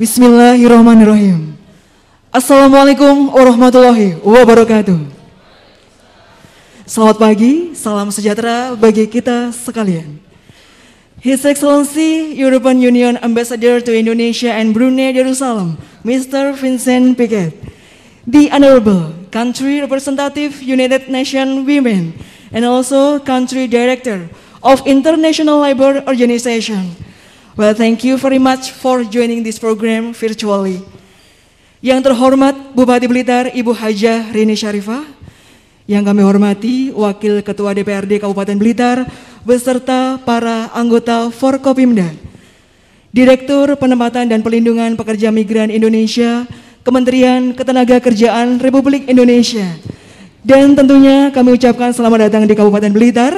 Bismillahirrahmanirrahim. Assalamualaikum warahmatullahi wabarakatuh. Selamat pagi, salam sejahtera bagi kita sekalian. His Excellency European Union Ambassador to Indonesia and Brunei Darussalam, Mr. Vincent Piquet, the Honorable Country Representative United Nations Women, and also Country Director of International Labour Organization. Well, thank you very much for joining this program virtually. Yang terhormat Bupati Blitar Ibu Hajah Rini Syarifah, yang kami hormati Wakil Ketua DPRD Kabupaten Blitar beserta para anggota Forkopimda, Direktur Penempatan dan Pelindungan Pekerja Migran Indonesia, Kementerian Ketenagakerjaan Republik Indonesia, dan tentunya kami ucapkan selamat datang di Kabupaten Blitar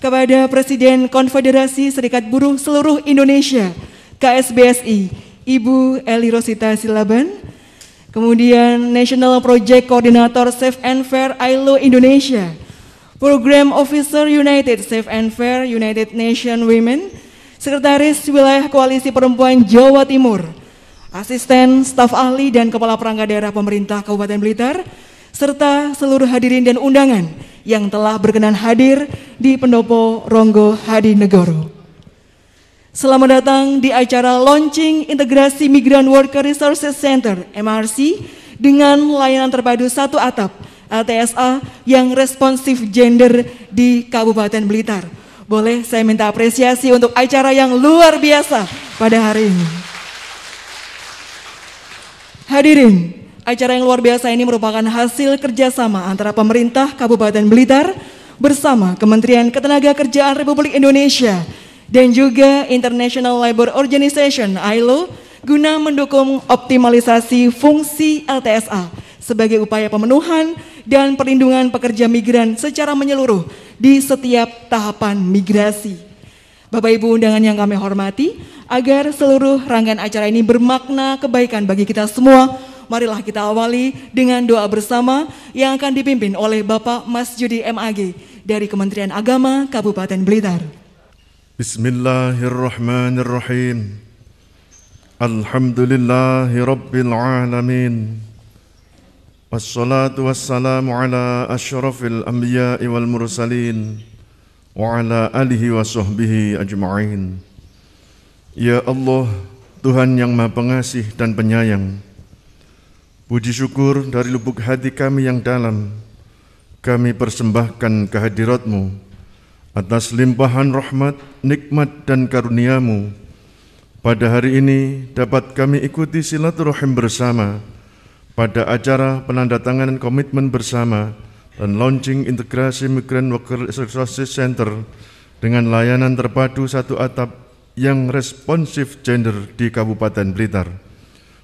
kepada Presiden Konfederasi Serikat Buruh Seluruh Indonesia KSBSI Ibu Eli Rosita Silaban, kemudian National Project Coordinator Safe and Fair ILO Indonesia, Program Officer United Safe and Fair United Nations Women, Sekretaris Wilayah Koalisi Perempuan Jawa Timur, Asisten Staf Ahli dan Kepala Perangkat Daerah Pemerintah Kabupaten Blitar, serta seluruh hadirin dan undangan yang telah berkenan hadir di Pendopo Ronggo Hadinegoro. Selamat datang di acara Launching Integrasi Migran Worker Resources Center MRC dengan layanan terpadu satu atap LTSA yang responsif gender di Kabupaten Blitar. Boleh saya minta apresiasi untuk acara yang luar biasa pada hari ini. Hadirin, acara yang luar biasa ini merupakan hasil kerjasama antara pemerintah Kabupaten Blitar bersama Kementerian Ketenagakerjaan Republik Indonesia dan juga International Labour Organization ILO guna mendukung optimalisasi fungsi LTSA sebagai upaya pemenuhan dan perlindungan pekerja migran secara menyeluruh di setiap tahapan migrasi. Bapak Ibu undangan yang kami hormati, agar seluruh rangkaian acara ini bermakna kebaikan bagi kita semua, marilah kita awali dengan doa bersama yang akan dipimpin oleh Bapak Mas Judi MAG dari Kementerian Agama Kabupaten Blitar. Bismillahirrahmanirrahim. Alhamdulillahi Rabbil Alamin. Wassalatu wassalamu ala asyrafil anbiya'i wal mursalin wa ala alihi wa sahbihi ajma'in. Ya Allah, Tuhan yang Maha Pengasih dan Penyayang, puji syukur dari lubuk hati kami yang dalam, kami persembahkan kehadirat-Mu atas limpahan rahmat, nikmat dan karunia-Mu. Pada hari ini dapat kami ikuti silaturahim bersama pada acara penandatanganan komitmen bersama dan launching integrasi Migrant Worker Resources Center dengan layanan terpadu satu atap yang responsif gender di Kabupaten Blitar.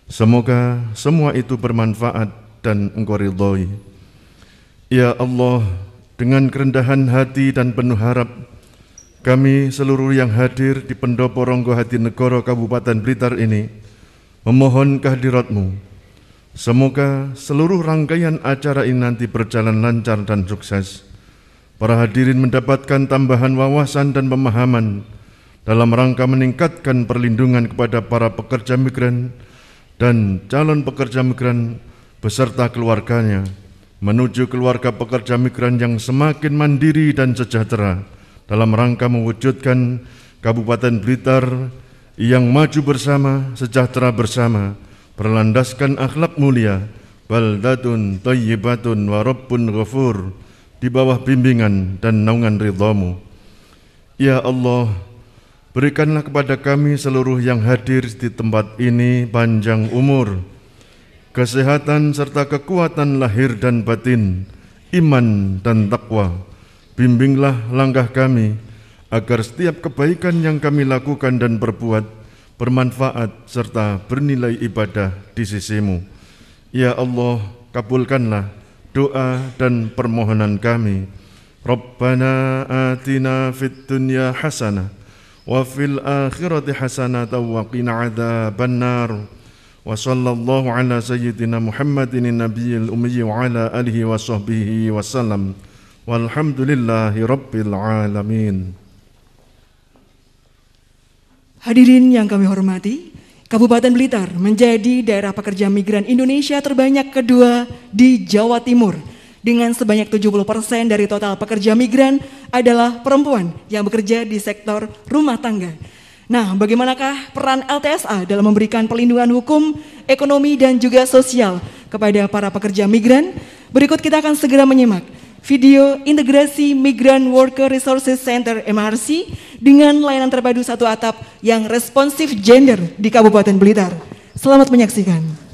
Semoga semua itu bermanfaat dan Engkau ridhoi. Ya Allah, dengan kerendahan hati dan penuh harap, kami seluruh yang hadir di Pendopo Ronggo Hadinegoro Kabupaten Blitar ini memohon kehadirat-Mu. Semoga seluruh rangkaian acara ini nanti berjalan lancar dan sukses. Para hadirin mendapatkan tambahan wawasan dan pemahaman dalam rangka meningkatkan perlindungan kepada para pekerja migran dan calon pekerja migran beserta keluarganya menuju keluarga pekerja migran yang semakin mandiri dan sejahtera dalam rangka mewujudkan Kabupaten Blitar yang maju bersama, sejahtera bersama, berlandaskan akhlak mulia, baldatun thayyibatun wa rabbun ghafur, di bawah bimbingan dan naungan ridha-Mu. Ya Allah, berikanlah kepada kami seluruh yang hadir di tempat ini panjang umur, kesehatan serta kekuatan lahir dan batin, iman dan takwa. Bimbinglah langkah kami agar setiap kebaikan yang kami lakukan dan perbuat bermanfaat serta bernilai ibadah di sisi-Mu. Ya Allah, kabulkanlah doa dan permohonan kami. Rabbana atina fid dunya hasanah wa fil akhirati hasanah wa qina adzabannar. Wa sallallahu ala sayyidina Muhammadin nabiyil ummi wa ala alihi wa sahbihi wasallam. Walhamdulillahi rabbil alamin. Hadirin yang kami hormati, Kabupaten Blitar menjadi daerah pekerja migran Indonesia terbanyak kedua di Jawa Timur. Dengan sebanyak 70% dari total pekerja migran adalah perempuan yang bekerja di sektor rumah tangga. Nah, bagaimanakah peran LTSA dalam memberikan perlindungan hukum, ekonomi, dan juga sosial kepada para pekerja migran? Berikut kita akan segera menyimak video integrasi Migrant Worker Resources Center MRC dengan layanan terpadu satu atap yang responsif gender di Kabupaten Blitar. Selamat menyaksikan.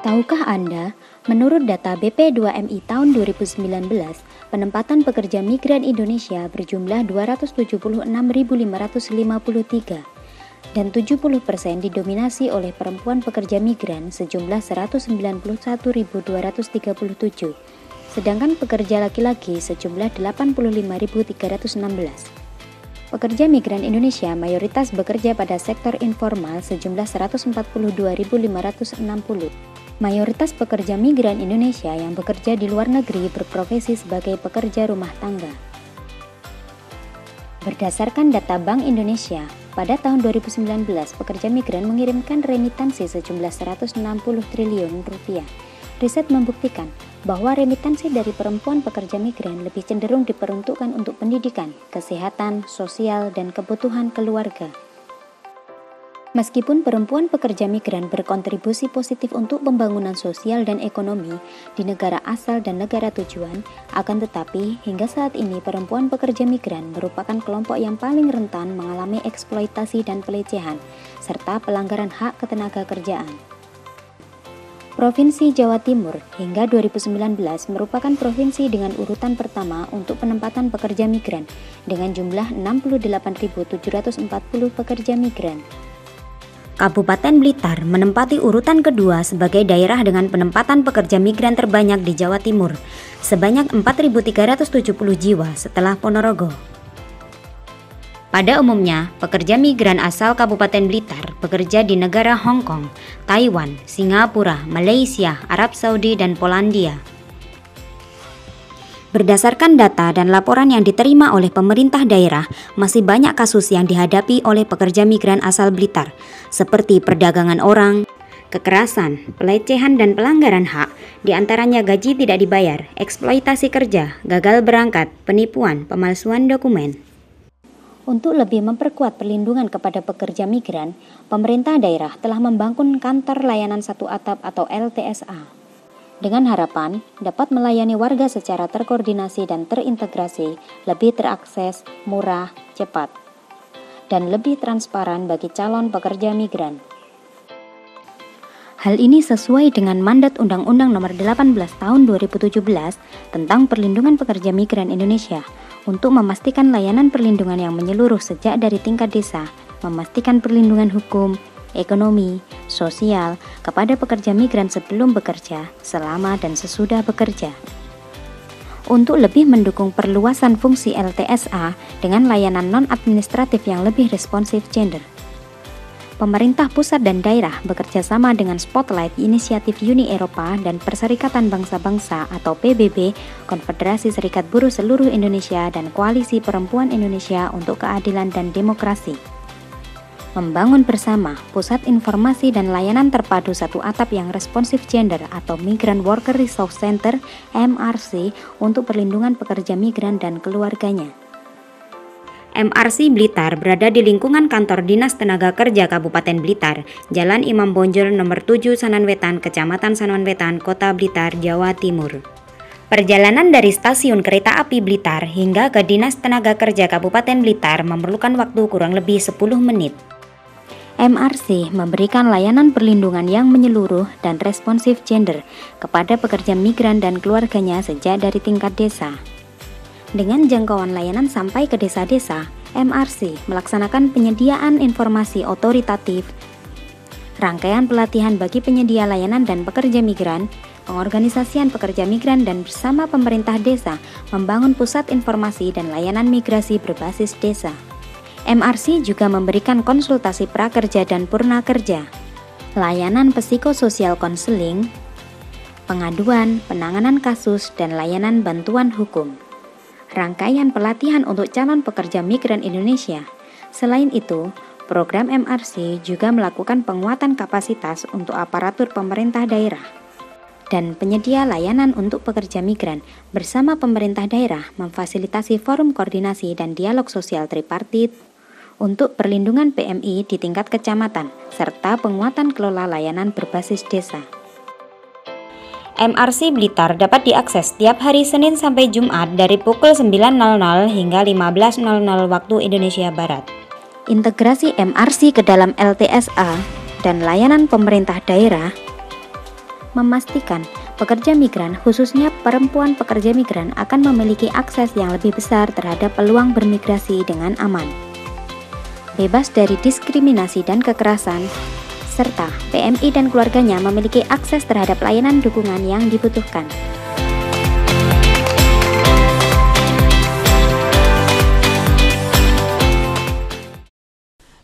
Tahukah Anda, menurut data BP2MI tahun 2019, penempatan pekerja migran Indonesia berjumlah 276.553 dan 70% didominasi oleh perempuan pekerja migran sejumlah 191.237, sedangkan pekerja laki-laki sejumlah 85.316. Pekerja migran Indonesia mayoritas bekerja pada sektor informal sejumlah 142.560. Mayoritas pekerja migran Indonesia yang bekerja di luar negeri berprofesi sebagai pekerja rumah tangga. Berdasarkan data Bank Indonesia, pada tahun 2019 pekerja migran mengirimkan remitansi sejumlah 160 triliun rupiah. Riset membuktikan bahwa remitansi dari perempuan pekerja migran lebih cenderung diperuntukkan untuk pendidikan, kesehatan, sosial, dan kebutuhan keluarga. Meskipun perempuan pekerja migran berkontribusi positif untuk pembangunan sosial dan ekonomi di negara asal dan negara tujuan, akan tetapi hingga saat ini perempuan pekerja migran merupakan kelompok yang paling rentan mengalami eksploitasi dan pelecehan, serta pelanggaran hak ketenagakerjaan. Provinsi Jawa Timur hingga 2019 merupakan provinsi dengan urutan pertama untuk penempatan pekerja migran dengan jumlah 68.740 pekerja migran. Kabupaten Blitar menempati urutan kedua sebagai daerah dengan penempatan pekerja migran terbanyak di Jawa Timur, sebanyak 4.370 jiwa setelah Ponorogo. Pada umumnya, pekerja migran asal Kabupaten Blitar bekerja di negara Hong Kong, Taiwan, Singapura, Malaysia, Arab Saudi, dan Polandia. Berdasarkan data dan laporan yang diterima oleh pemerintah daerah, masih banyak kasus yang dihadapi oleh pekerja migran asal Blitar, seperti perdagangan orang, kekerasan, pelecehan dan pelanggaran hak, diantaranya gaji tidak dibayar, eksploitasi kerja, gagal berangkat, penipuan, pemalsuan dokumen. Untuk lebih memperkuat perlindungan kepada pekerja migran, pemerintah daerah telah membangun kantor layanan satu atap atau LTSA. Dengan harapan dapat melayani warga secara terkoordinasi dan terintegrasi, lebih terakses, murah, cepat, dan lebih transparan bagi calon pekerja migran. Hal ini sesuai dengan mandat Undang-Undang Nomor 18 Tahun 2017 tentang Perlindungan Pekerja Migran Indonesia untuk memastikan layanan perlindungan yang menyeluruh sejak dari tingkat desa, memastikan perlindungan hukum, ekonomi, sosial kepada pekerja migran sebelum bekerja, selama dan sesudah bekerja. Untuk lebih mendukung perluasan fungsi LTSA dengan layanan non-administratif yang lebih responsif gender, pemerintah pusat dan daerah bekerja sama dengan Spotlight Inisiatif Uni Eropa dan Perserikatan Bangsa-Bangsa atau PBB, Konfederasi Serikat Buruh Seluruh Indonesia dan Koalisi Perempuan Indonesia untuk Keadilan dan Demokrasi. Membangun bersama Pusat Informasi dan Layanan Terpadu Satu Atap yang Responsif Gender atau Migrant Worker Resource Center MRC untuk perlindungan pekerja migran dan keluarganya. MRC Blitar berada di lingkungan kantor Dinas Tenaga Kerja Kabupaten Blitar, Jalan Imam Bonjol nomor 7 Sananwetan, Kecamatan Sananwetan, Kota Blitar, Jawa Timur. Perjalanan dari stasiun kereta api Blitar hingga ke Dinas Tenaga Kerja Kabupaten Blitar memerlukan waktu kurang lebih 10 menit. MRC memberikan layanan perlindungan yang menyeluruh dan responsif gender kepada pekerja migran dan keluarganya sejak dari tingkat desa. Dengan jangkauan layanan sampai ke desa-desa, MRC melaksanakan penyediaan informasi otoritatif, rangkaian pelatihan bagi penyedia layanan dan pekerja migran, pengorganisasian pekerja migran dan bersama pemerintah desa membangun pusat informasi dan layanan migrasi berbasis desa. MRC juga memberikan konsultasi prakerja dan purna kerja. layanan psikososial konseling, pengaduan, penanganan kasus, dan layanan bantuan hukum. Rangkaian pelatihan untuk calon pekerja migran Indonesia. Selain itu, program MRC juga melakukan penguatan kapasitas untuk aparatur pemerintah daerah dan penyedia layanan untuk pekerja migran bersama pemerintah daerah memfasilitasi forum koordinasi dan dialog sosial tripartit untuk perlindungan PMI di tingkat kecamatan serta penguatan kelola layanan berbasis desa. MRC Blitar dapat diakses setiap hari Senin sampai Jumat dari pukul 9.00 hingga 15.00 waktu Indonesia Barat. Integrasi MRC ke dalam LTSA dan layanan pemerintah daerah memastikan pekerja migran, khususnya perempuan pekerja migran, akan memiliki akses yang lebih besar terhadap peluang bermigrasi dengan aman, bebas dari diskriminasi dan kekerasan, serta PMI dan keluarganya memiliki akses terhadap layanan dukungan yang dibutuhkan.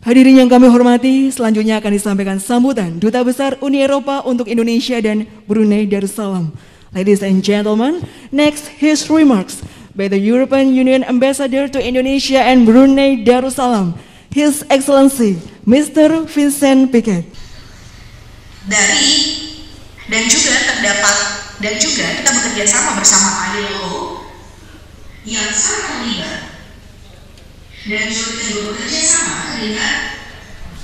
Hadirin yang kami hormati, selanjutnya akan disampaikan sambutan Duta Besar Uni Eropa untuk Indonesia dan Brunei Darussalam. Ladies and gentlemen, next his remarks by the European Union Ambassador to Indonesia and Brunei Darussalam, His Excellency Mr. Vincent Piquet. Dan juga kita bekerja sama bersama ILO yang sangat terlibat. Dan juga bekerja sama dengan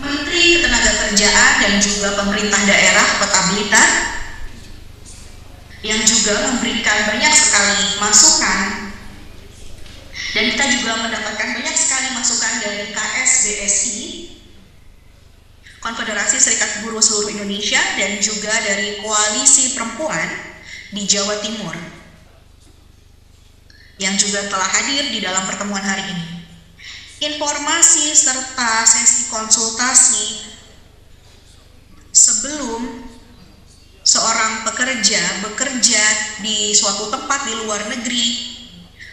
Menteri Ketenagakerjaan dan juga pemerintah daerah Kota Blitar yang juga memberikan banyak sekali masukan, dan kita juga mendapatkan banyak sekali masukan dari KSBSI, Konfederasi Serikat Buruh Seluruh Indonesia, dan juga dari Koalisi Perempuan di Jawa Timur yang juga telah hadir di dalam pertemuan hari ini. Informasi serta sesi konsultasi sebelum seorang pekerja bekerja di suatu tempat di luar negeri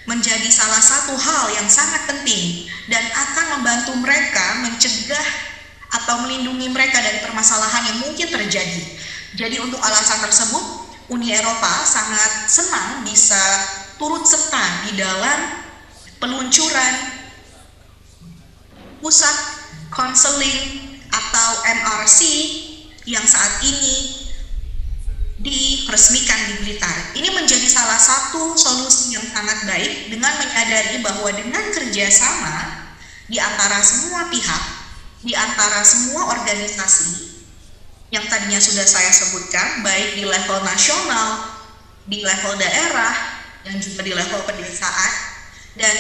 menjadi salah satu hal yang sangat penting dan akan membantu mereka mencegah atau melindungi mereka dari permasalahan yang mungkin terjadi. Jadi untuk alasan tersebut, Uni Eropa sangat senang bisa turut serta di dalam peluncuran Pusat Konseling atau MRC yang saat ini diresmikan di Blitar. Ini menjadi salah satu solusi yang sangat baik dengan menyadari bahwa dengan kerjasama di antara semua pihak, di antara semua organisasi yang tadinya sudah saya sebutkan, baik di level nasional, di level daerah, dan juga di level pedesaan, dan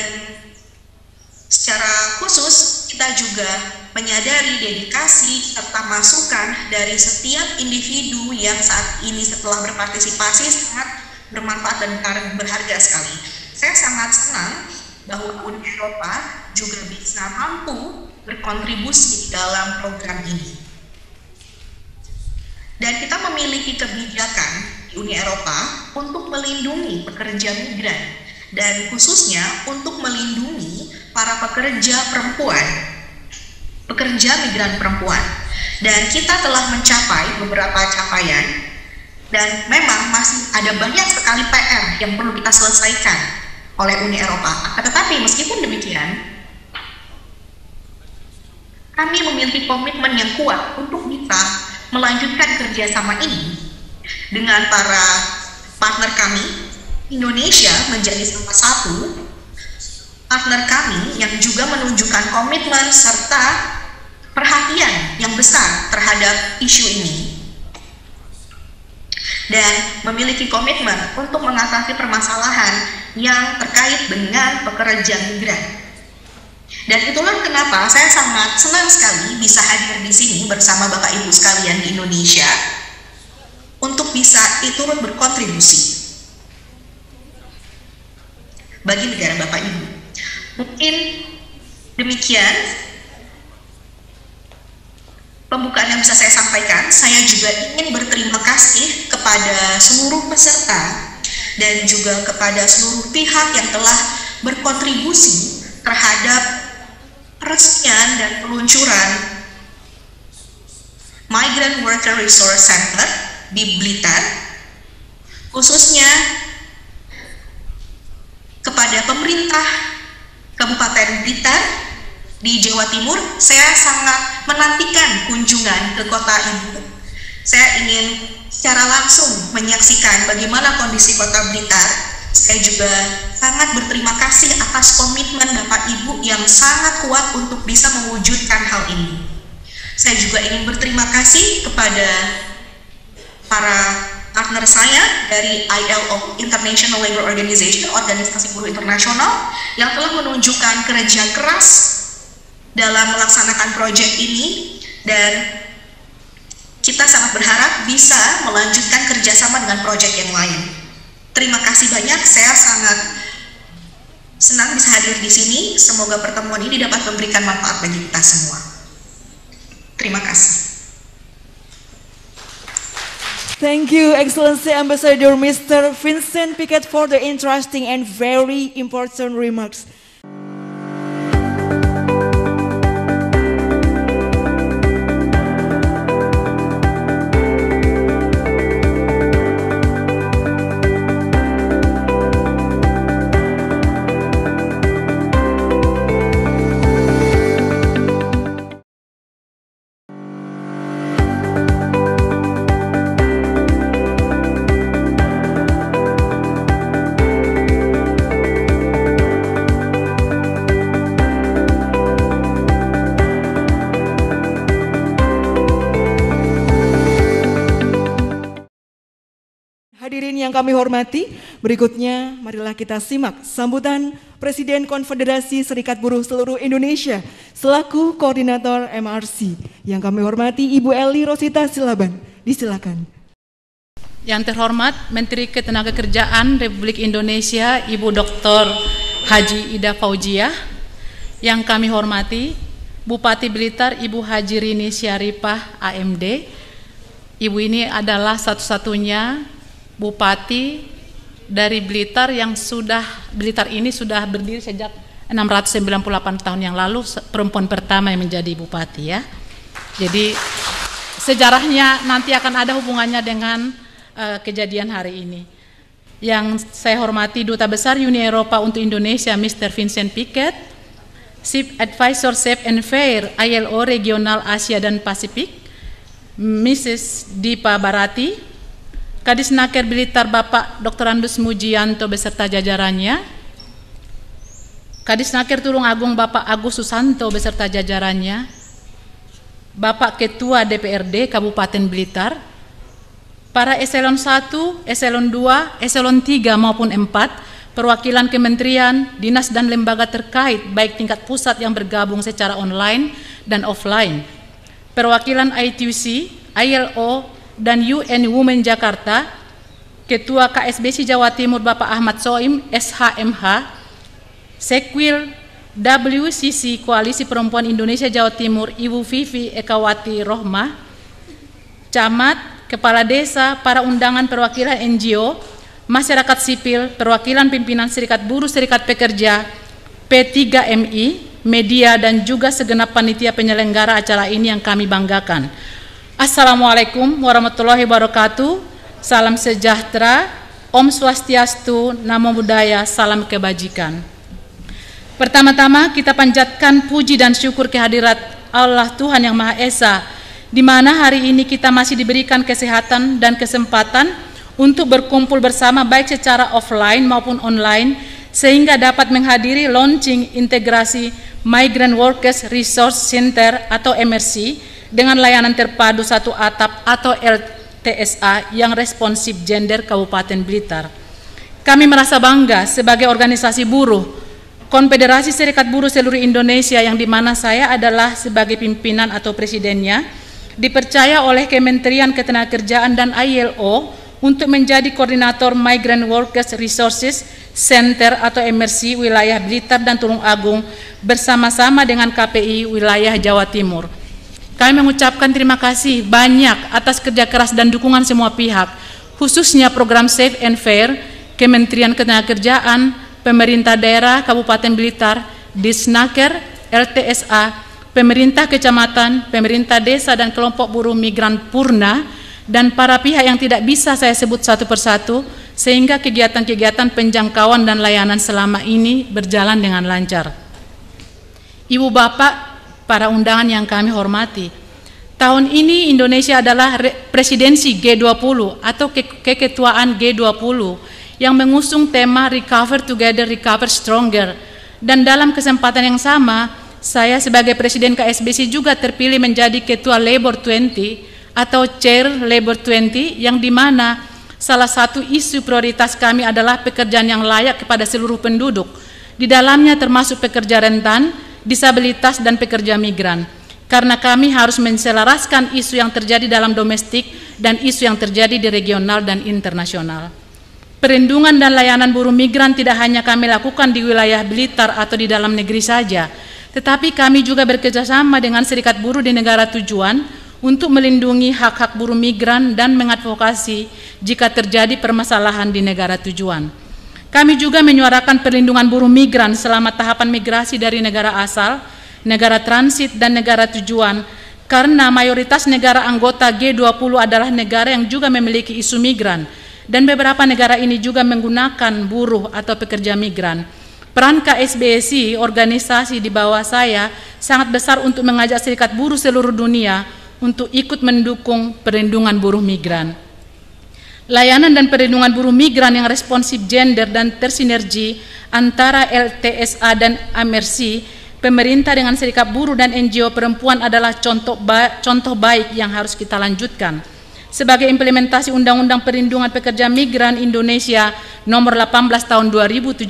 secara khusus kita juga menyadari dedikasi serta masukan dari setiap individu yang saat ini setelah berpartisipasi sangat bermanfaat dan berharga sekali. Saya sangat senang bahwa Uni Eropa juga bisa mampu berkontribusi dalam program ini. Dan kita memiliki kebijakan di Uni Eropa untuk melindungi pekerja migran dan khususnya untuk melindungi para pekerja migran perempuan. Dan kita telah mencapai beberapa capaian dan memang masih ada banyak sekali PR yang perlu kita selesaikan oleh Uni Eropa. Tetapi meskipun demikian, kami memiliki komitmen yang kuat untuk bisa melanjutkan kerjasama ini dengan para partner kami. Indonesia menjadi salah satu partner kami yang juga menunjukkan komitmen serta perhatian yang besar terhadap isu ini dan memiliki komitmen untuk mengatasi permasalahan yang terkait dengan pekerja migran. Dan itulah kenapa saya sangat senang sekali bisa hadir di sini bersama Bapak Ibu sekalian di Indonesia untuk bisa turut berkontribusi bagi negara Bapak Ibu. Mungkin demikian pembukaan yang bisa saya sampaikan. Saya juga ingin berterima kasih kepada seluruh peserta dan juga kepada seluruh pihak yang telah berkontribusi terhadap peresmian dan peluncuran Migrant Work Worker Resource Center di Blitar, khususnya kepada pemerintah Kabupaten Blitar di Jawa Timur. Saya sangat menantikan kunjungan ke kota ibu. Saya ingin secara langsung menyaksikan bagaimana kondisi kota Blitar. Saya juga sangat berterima kasih atas komitmen Bapak Ibu yang sangat kuat untuk bisa mewujudkan hal ini. Saya juga ingin berterima kasih kepada para partner saya dari ILO, International Labour Organization, Organisasi Buruh Internasional, yang telah menunjukkan kerja keras dalam melaksanakan proyek ini, dan kita sangat berharap bisa melanjutkan kerjasama dengan proyek yang lain. Terima kasih banyak, saya sangat senang bisa hadir di sini. Semoga pertemuan ini dapat memberikan manfaat bagi kita semua. Terima kasih. Thank you, Excellency Ambassador Mr. Vincent Piquet, for the interesting and very important remarks. Hadirin yang kami hormati, berikutnya marilah kita simak sambutan Presiden Konfederasi Serikat Buruh Seluruh Indonesia selaku Koordinator MRC. Yang kami hormati Ibu Eli Rosita Silaban, disilakan. Yang terhormat Menteri Ketenagakerjaan Republik Indonesia Ibu Dr. Haji Ida Fauziah. Yang kami hormati Bupati Blitar Ibu Haji Rini Syarifah AMD. Ibu ini adalah satu-satunya Bupati dari Blitar yang Blitar ini sudah berdiri sejak 698 tahun yang lalu, perempuan pertama yang menjadi bupati ya. Jadi sejarahnya nanti akan ada hubungannya dengan kejadian hari ini. Yang saya hormati Duta Besar Uni Eropa untuk Indonesia Mr. Vincent Piquet, Chief Advisor Safe and Fair ILO Regional Asia dan Pasifik Mrs. Dipa Barati, Kadisnaker Blitar Bapak Dr. Andus Mujianto beserta jajarannya, Kadisnaker Tulung Agung Bapak Agus Susanto beserta jajarannya, Bapak Ketua DPRD Kabupaten Blitar, para eselon 1, eselon 2, eselon 3 maupun 4, perwakilan kementerian, dinas dan lembaga terkait baik tingkat pusat yang bergabung secara online dan offline, perwakilan ITUC, ILO, dan UN Women Jakarta, Ketua KSBC Jawa Timur Bapak Ahmad Soim, SHMH, Sekwil WCC Koalisi Perempuan Indonesia Jawa Timur Ibu Vivi Ekawati Rohmah, Camat, Kepala Desa, para undangan perwakilan NGO, masyarakat sipil, perwakilan pimpinan Serikat Buruh Serikat Pekerja, P3MI, media, dan juga segenap panitia penyelenggara acara ini yang kami banggakan. Assalamualaikum warahmatullahi wabarakatuh. Salam sejahtera, Om Swastiastu, Namo Buddhaya, salam kebajikan. Pertama-tama kita panjatkan puji dan syukur kehadirat Allah Tuhan Yang Maha Esa, di mana hari ini kita masih diberikan kesehatan dan kesempatan untuk berkumpul bersama baik secara offline maupun online, sehingga dapat menghadiri launching integrasi Migrant Workers Resource Center atau MRC dengan layanan terpadu satu atap atau LTSA yang responsif gender Kabupaten Blitar. Kami merasa bangga sebagai organisasi buruh Konfederasi Serikat Buruh Seluruh Indonesia, yang dimana saya adalah sebagai pimpinan atau presidennya, dipercaya oleh Kementerian Ketenagakerjaan dan ILO untuk menjadi koordinator Migrant Workers Resources Center atau MRC wilayah Blitar dan Tulung Agung bersama-sama dengan KPI wilayah Jawa Timur. Kami mengucapkan terima kasih banyak atas kerja keras dan dukungan semua pihak, khususnya program Safe and Fair, Kementerian Ketenagakerjaan, pemerintah daerah Kabupaten Blitar, Disnaker, LTSA, pemerintah kecamatan, pemerintah desa, dan kelompok buruh migran Purna, dan para pihak yang tidak bisa saya sebut satu persatu, sehingga kegiatan-kegiatan penjangkauan dan layanan selama ini berjalan dengan lancar. Ibu bapak, para undangan yang kami hormati, tahun ini Indonesia adalah presidensi G20 atau keketuaan G20 yang mengusung tema Recover Together, Recover Stronger. Dan dalam kesempatan yang sama, saya sebagai Presiden KSBC juga terpilih menjadi Ketua Labor 20 atau Chair Labor 20, yang dimana salah satu isu prioritas kami adalah pekerjaan yang layak kepada seluruh penduduk. Di dalamnya termasuk pekerja rentan, disabilitas, dan pekerja migran. Karena kami harus menselaraskan isu yang terjadi dalam domestik dan isu yang terjadi di regional dan internasional. Perlindungan dan layanan buruh migran tidak hanya kami lakukan di wilayah Blitar atau di dalam negeri saja, tetapi kami juga bekerjasama dengan serikat buruh di negara tujuan untuk melindungi hak-hak buruh migran dan mengadvokasi jika terjadi permasalahan di negara tujuan. Kami juga menyuarakan perlindungan buruh migran selama tahapan migrasi dari negara asal, negara transit, dan negara tujuan, karena mayoritas negara anggota G20 adalah negara yang juga memiliki isu migran, dan beberapa negara ini juga menggunakan buruh atau pekerja migran. Peran KSBC, organisasi di bawah saya, sangat besar untuk mengajak serikat buruh seluruh dunia untuk ikut mendukung perlindungan buruh migran. Layanan dan perlindungan buruh migran yang responsif gender dan tersinergi antara LTSA dan AMRC, pemerintah dengan serikat buruh dan NGO perempuan adalah contoh baik yang harus kita lanjutkan. Sebagai implementasi Undang-Undang Perlindungan Pekerja Migran Indonesia Nomor 18 Tahun 2017,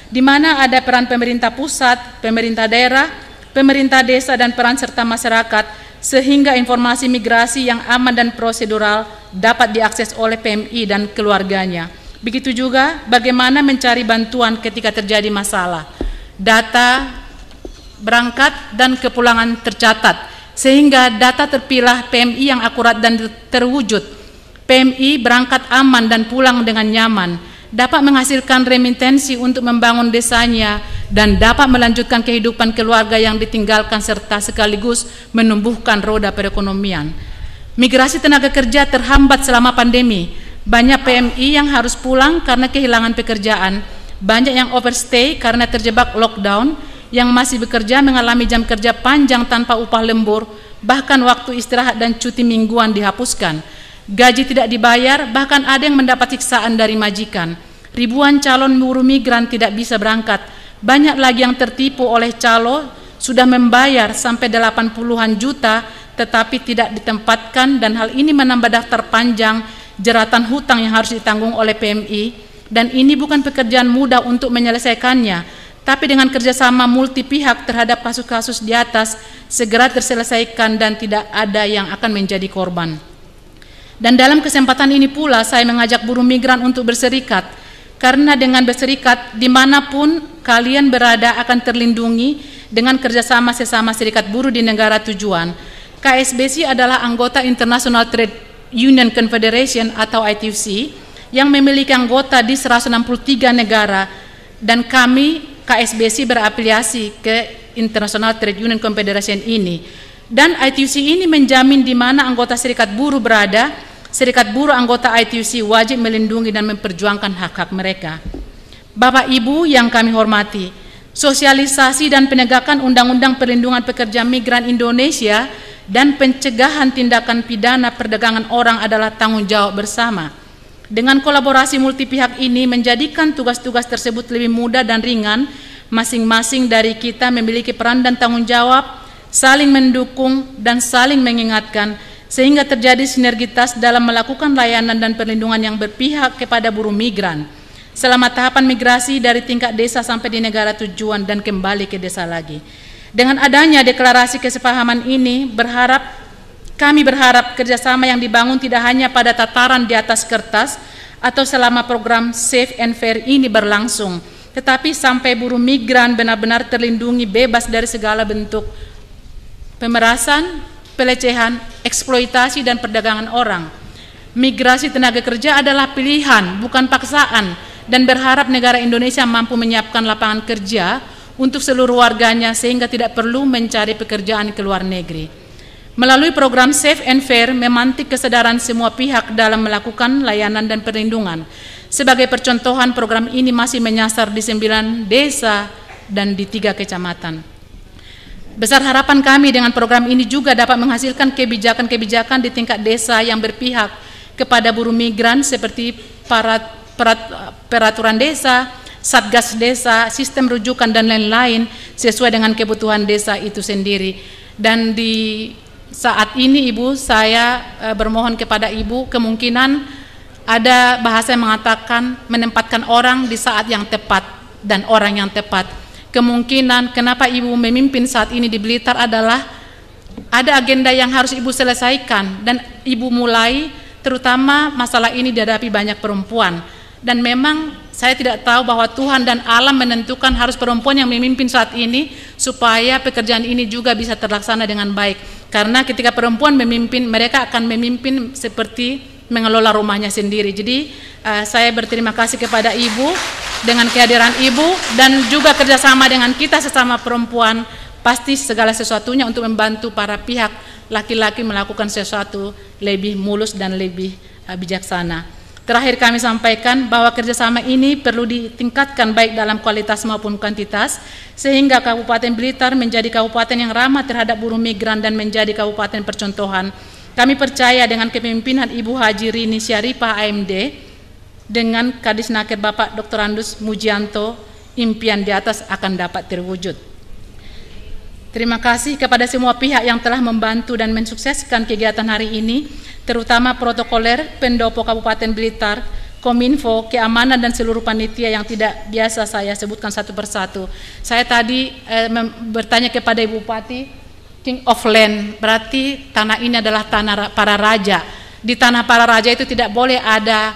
di mana ada peran pemerintah pusat, pemerintah daerah, pemerintah desa, dan peran serta masyarakat, sehingga informasi migrasi yang aman dan prosedural dapat diakses oleh PMI dan keluarganya. Begitu juga bagaimana mencari bantuan ketika terjadi masalah. Data berangkat dan kepulangan tercatat, sehingga data terpilah PMI yang akurat dan terwujud. PMI berangkat aman dan pulang dengan nyaman, dapat menghasilkan remitensi untuk membangun desanya, dan dapat melanjutkan kehidupan keluarga yang ditinggalkan serta sekaligus menumbuhkan roda perekonomian. Migrasi tenaga kerja terhambat selama pandemi. Banyak PMI yang harus pulang karena kehilangan pekerjaan, banyak yang overstay karena terjebak lockdown, yang masih bekerja mengalami jam kerja panjang tanpa upah lembur, bahkan waktu istirahat dan cuti mingguan dihapuskan. Gaji tidak dibayar, bahkan ada yang mendapat siksaan dari majikan. Ribuan calon buruh migran tidak bisa berangkat. Banyak lagi yang tertipu oleh calo, sudah membayar sampai 80-an juta, tetapi tidak ditempatkan, dan hal ini menambah daftar panjang jeratan hutang yang harus ditanggung oleh PMI, dan ini bukan pekerjaan mudah untuk menyelesaikannya. Tapi dengan kerjasama multi pihak terhadap kasus-kasus di atas segera terselesaikan dan tidak ada yang akan menjadi korban. Dan dalam kesempatan ini pula saya mengajak buruh migran untuk berserikat, karena dengan berserikat dimanapun kalian berada akan terlindungi dengan kerjasama sesama serikat buruh di negara tujuan. KSBC adalah anggota International Trade Union Confederation atau ITUC yang memiliki anggota di 163 negara, dan kami KSBC berafiliasi ke International Trade Union Confederation ini. Dan ITUC ini menjamin di mana anggota serikat buruh berada, serikat buruh anggota ITUC wajib melindungi dan memperjuangkan hak-hak mereka. Bapak Ibu yang kami hormati, sosialisasi dan penegakan Undang-Undang Perlindungan Pekerja Migran Indonesia dan pencegahan tindakan pidana perdagangan orang adalah tanggung jawab bersama. Dengan kolaborasi multi pihak ini menjadikan tugas-tugas tersebut lebih mudah dan ringan, masing-masing dari kita memiliki peran dan tanggung jawab, saling mendukung dan saling mengingatkan, sehingga terjadi sinergitas dalam melakukan layanan dan perlindungan yang berpihak kepada buruh migran selama tahapan migrasi dari tingkat desa sampai di negara tujuan dan kembali ke desa lagi. Dengan adanya deklarasi kesepahaman ini, kami berharap kerjasama yang dibangun tidak hanya pada tataran di atas kertas atau selama program Safe and Fair ini berlangsung, tetapi sampai buruh migran benar-benar terlindungi bebas dari segala bentuk pemerasan, pelecehan, eksploitasi, dan perdagangan orang. Migrasi tenaga kerja adalah pilihan, bukan paksaan, dan berharap negara Indonesia mampu menyiapkan lapangan kerja untuk seluruh warganya sehingga tidak perlu mencari pekerjaan ke luar negeri. Melalui program Safe and Fair memantik kesadaran semua pihak dalam melakukan layanan dan perlindungan. Sebagai percontohan, program ini masih menyasar di 9 desa dan di 3 kecamatan. Besar harapan kami dengan program ini juga dapat menghasilkan kebijakan-kebijakan di tingkat desa yang berpihak kepada buruh migran seperti peraturan desa, satgas desa, sistem rujukan dan lain-lain sesuai dengan kebutuhan desa itu sendiri. Dan di saat ini Ibu, saya bermohon kepada Ibu, kemungkinan ada bahasa yang mengatakan menempatkan orang di saat yang tepat dan orang yang tepat. Kemungkinan kenapa Ibu memimpin saat ini di Blitar adalah ada agenda yang harus Ibu selesaikan dan Ibu mulai, terutama masalah ini dihadapi banyak perempuan. Dan memang saya tidak tahu bahwa Tuhan dan alam menentukan harus perempuan yang memimpin saat ini supaya pekerjaan ini juga bisa terlaksana dengan baik. Karena ketika perempuan memimpin, mereka akan memimpin seperti mengelola rumahnya sendiri. Jadi saya berterima kasih kepada Ibu dengan kehadiran Ibu dan juga kerjasama dengan kita sesama perempuan, pasti segala sesuatunya untuk membantu para pihak laki-laki melakukan sesuatu lebih mulus dan lebih bijaksana. Terakhir kami sampaikan bahwa kerjasama ini perlu ditingkatkan baik dalam kualitas maupun kuantitas sehingga Kabupaten Blitar menjadi kabupaten yang ramah terhadap buruh migran dan menjadi kabupaten percontohan. Kami percaya dengan kepemimpinan Ibu Haji Rini Syarifah AMD dengan Kadisnaker Bapak Dr. Andus Mujianto, impian di atas akan dapat terwujud. Terima kasih kepada semua pihak yang telah membantu dan mensukseskan kegiatan hari ini, terutama protokoler, pendopo Kabupaten Blitar, Kominfo, keamanan dan seluruh panitia yang tidak biasa saya sebutkan satu persatu. Saya tadi bertanya kepada Ibu Bupati, King of Land, berarti tanah ini adalah tanah para raja. Di tanah para raja itu tidak boleh ada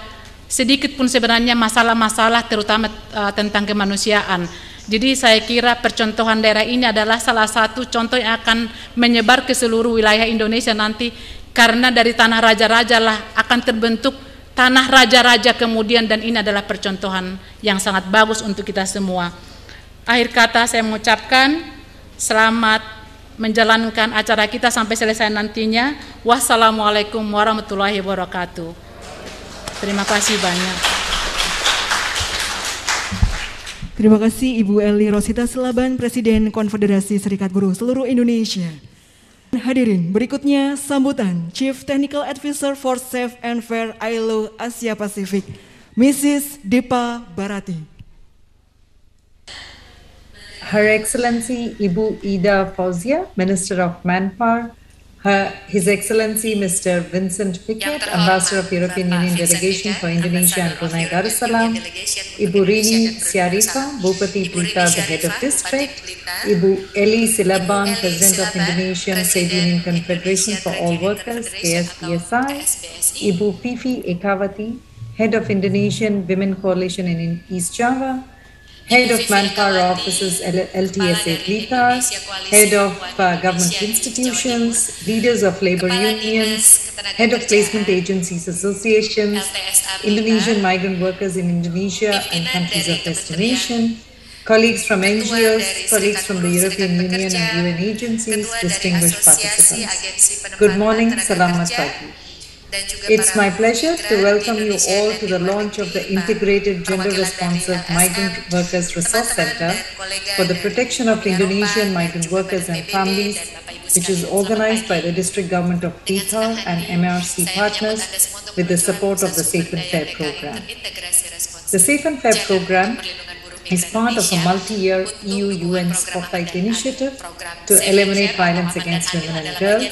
sedikit pun sebenarnya masalah-masalah terutama tentang kemanusiaan. Jadi saya kira percontohan daerah ini adalah salah satu contoh yang akan menyebar ke seluruh wilayah Indonesia nanti, karena dari tanah raja-raja lah akan terbentuk tanah raja-raja kemudian, dan ini adalah percontohan yang sangat bagus untuk kita semua. Akhir kata saya mengucapkan selamat menjalankan acara kita sampai selesai nantinya. Wassalamualaikum warahmatullahi wabarakatuh. Terima kasih banyak. Terima kasih Ibu Eli Rosita Silaban, Presiden Konfederasi Serikat Buruh Seluruh Indonesia. Hadirin, berikutnya sambutan Chief Technical Advisor for Safe and Fair ILO Asia Pasifik, Mrs. Depa Barati. Her Excellency Ibu Ida Fauzia, Minister of Manpower, His Excellency Mr. Vincent Pickett, Ambassador of European Union Delegation for Indonesia and Brunei Darussalam, Ibu Rini Syarifah, Bupati Blitar, the Head of District, Ibu Eli Silaban, President of Indonesian Trade Union Confederation for All Workers, KSPSI, Ibu Fifi Ekawati, Head of Indonesian Women Coalition in East Java, Head of Manpower Offices LTSA Blitar, Head of Government Institutions, Leaders of Labor Unions, Head of Placement Agencies Associations, Indonesian Migrant Workers in Indonesia and countries of destination, colleagues from NGOs, colleagues from the European Union and UN agencies, distinguished participants. Good morning, Selamat Pagi. It's my pleasure to welcome you all to the launch of the Integrated Gender-Responsive Migrant Workers Resource Center for the Protection of Indonesian Migrant Workers and Families, which is organized by the District Government of Blitar and MRC partners with the support of the Safe and Fair program. The Safe and Fair program is part of a multi-year EU-UN Spotlight initiative to eliminate violence against women and girls,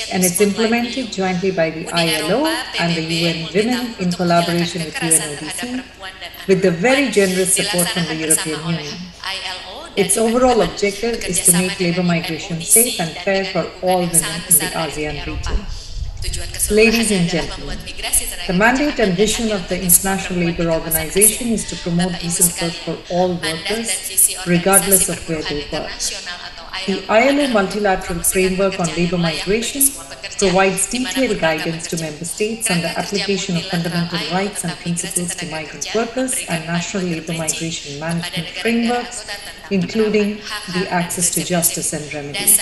and it's implemented jointly by the ILO and the UN Women in collaboration with UNODC, with the very generous support from the European Union. Its overall objective is to make labor migration safe and fair for all women in the ASEAN region. Ladies and gentlemen, the mandate and vision of the International Labour Organization is to promote decent work for all workers, regardless of where they work. the ILO Multilateral Framework on Labour Migration provides detailed guidance to member states on the application of fundamental rights and principles to migrant workers and national labour migration management frameworks, including the access to justice and remedies.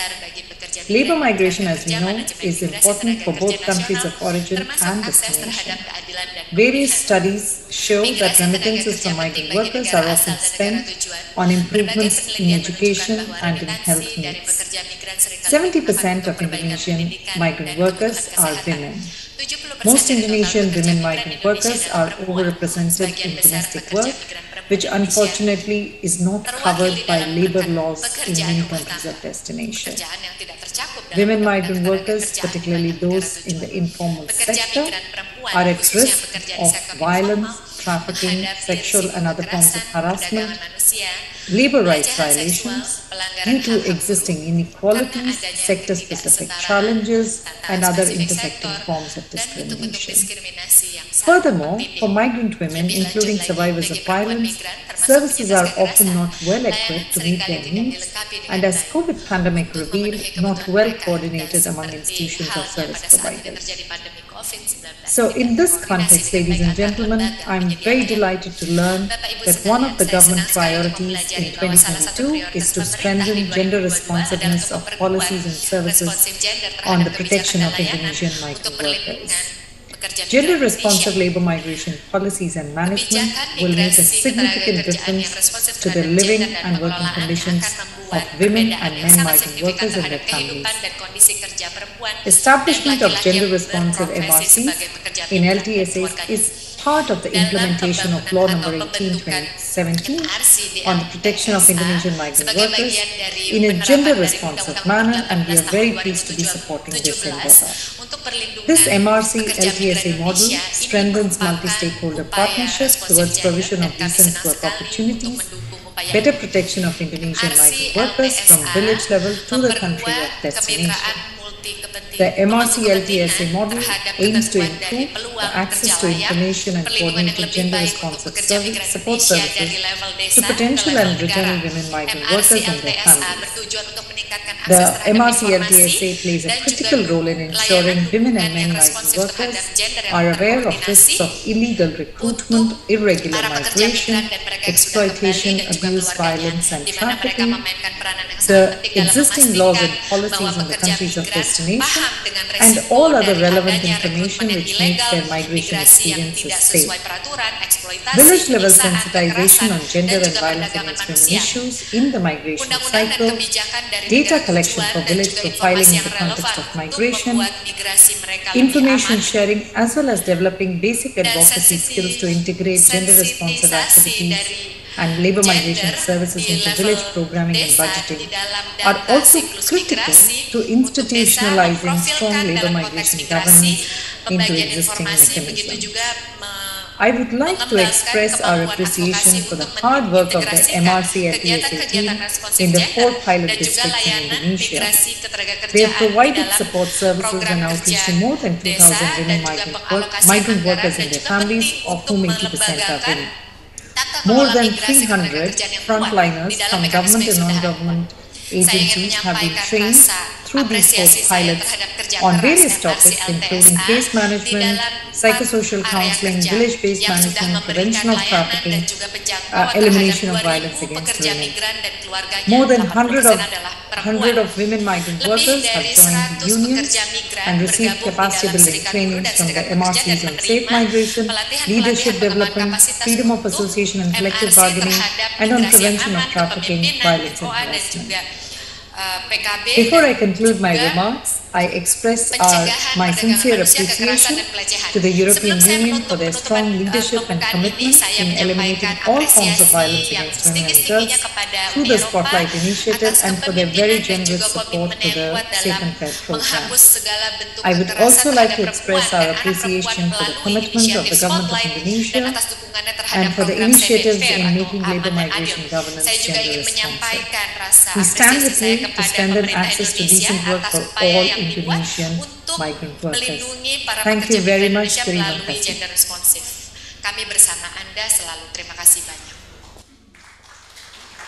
Labour migration, as we know, is important for both countries of origin and destination. Various studies show that remittances from migrant workers are often spent on improvements in education and in health needs. 70% of Indonesian migrant workers are women. Most Indonesian women migrant workers are overrepresented in domestic work, which unfortunately is not covered by labour laws in many countries of destination. Women migrant workers, particularly those in the informal sector, are at risk of violence, trafficking, sexual and other forms of harassment, labour rights violations due to existing inequalities, sector-specific challenges, and other intersecting forms of discrimination. Furthermore, for migrant women, including survivors of violence, services are often not well equipped to meet their needs, and as COVID pandemic revealed, not well coordinated among institutions or service providers. So in this context, ladies and gentlemen, I'm very delighted to learn that one of the government priorities in 2022 is to strengthen gender responsiveness of policies and services on the protection of Indonesian migrant workers. Gender-responsive labour migration policies and management will make a significant difference to the living and working conditions of women and men migrant workers and their families. Establishment of gender-responsive MRCs in LTSAs is part of the implementation of Law No. 18/2017 on the protection of Indonesian migrant workers in a gender-responsive manner, and we are very pleased to be supporting this endeavour. This MRC-LTSA model strengthens multi-stakeholder partnerships towards provision of decent work opportunities, better protection of Indonesian migrant workers from village level to the country of destination. The MRC-LTSA model aims to improve the access to information and coordinated gender-responsive support services to potential and returned women migrant workers and their families. The MRC-LTSA plays a critical role in ensuring women and men migrant workers are aware of risks of illegal recruitment, irregular migration, exploitation, abuse, violence, and trafficking. The existing laws and policies in the countries of destination, and all other relevant information which makes their migration experiences safe. Village-level sensitization on gender and violence against women issues in the migration cycle, data collection for village profiling in the context of migration, information sharing, as well as developing basic advocacy skills to integrate gender-responsive activities and labour migration services into village programming and budgeting are also critical to institutionalizing strong labour migration governance into existing mechanisms. I would like to express our appreciation for the hard work of the MRC-LTSA team in the 4 pilot districts in Indonesia. They have provided support services and outreach to more than 2,000 women migrant workers and their families, of whom 80% are women. More than 300 frontliners from government and non-government agencies have been trained through these 4 pilots on various topics, including case management, psychosocial counseling, village-based management, prevention of trafficking, elimination of violence against women. More than 100 of women migrant workers have joined unions and received capacity building trainings from the MRCs on safe migration, leadership development, freedom of association and collective bargaining, and on prevention of trafficking, violence and harassment. Before I conclude my remarks, I express my sincere appreciation to the European Union for their strong leadership and commitment in eliminating all forms of violence against women and girls through the Spotlight Initiative, and for their very generous support to the Safe and Fair program. I would also like to express our appreciation for the commitment of the Government of Indonesia and for the initiatives in making labour migration governance gender responsive. We stand with you to strengthen access to decent work for all Indonesian migrant workers. Thank you very much. Terima kasih. Kami bersama Anda selalu. Terima kasih banyak.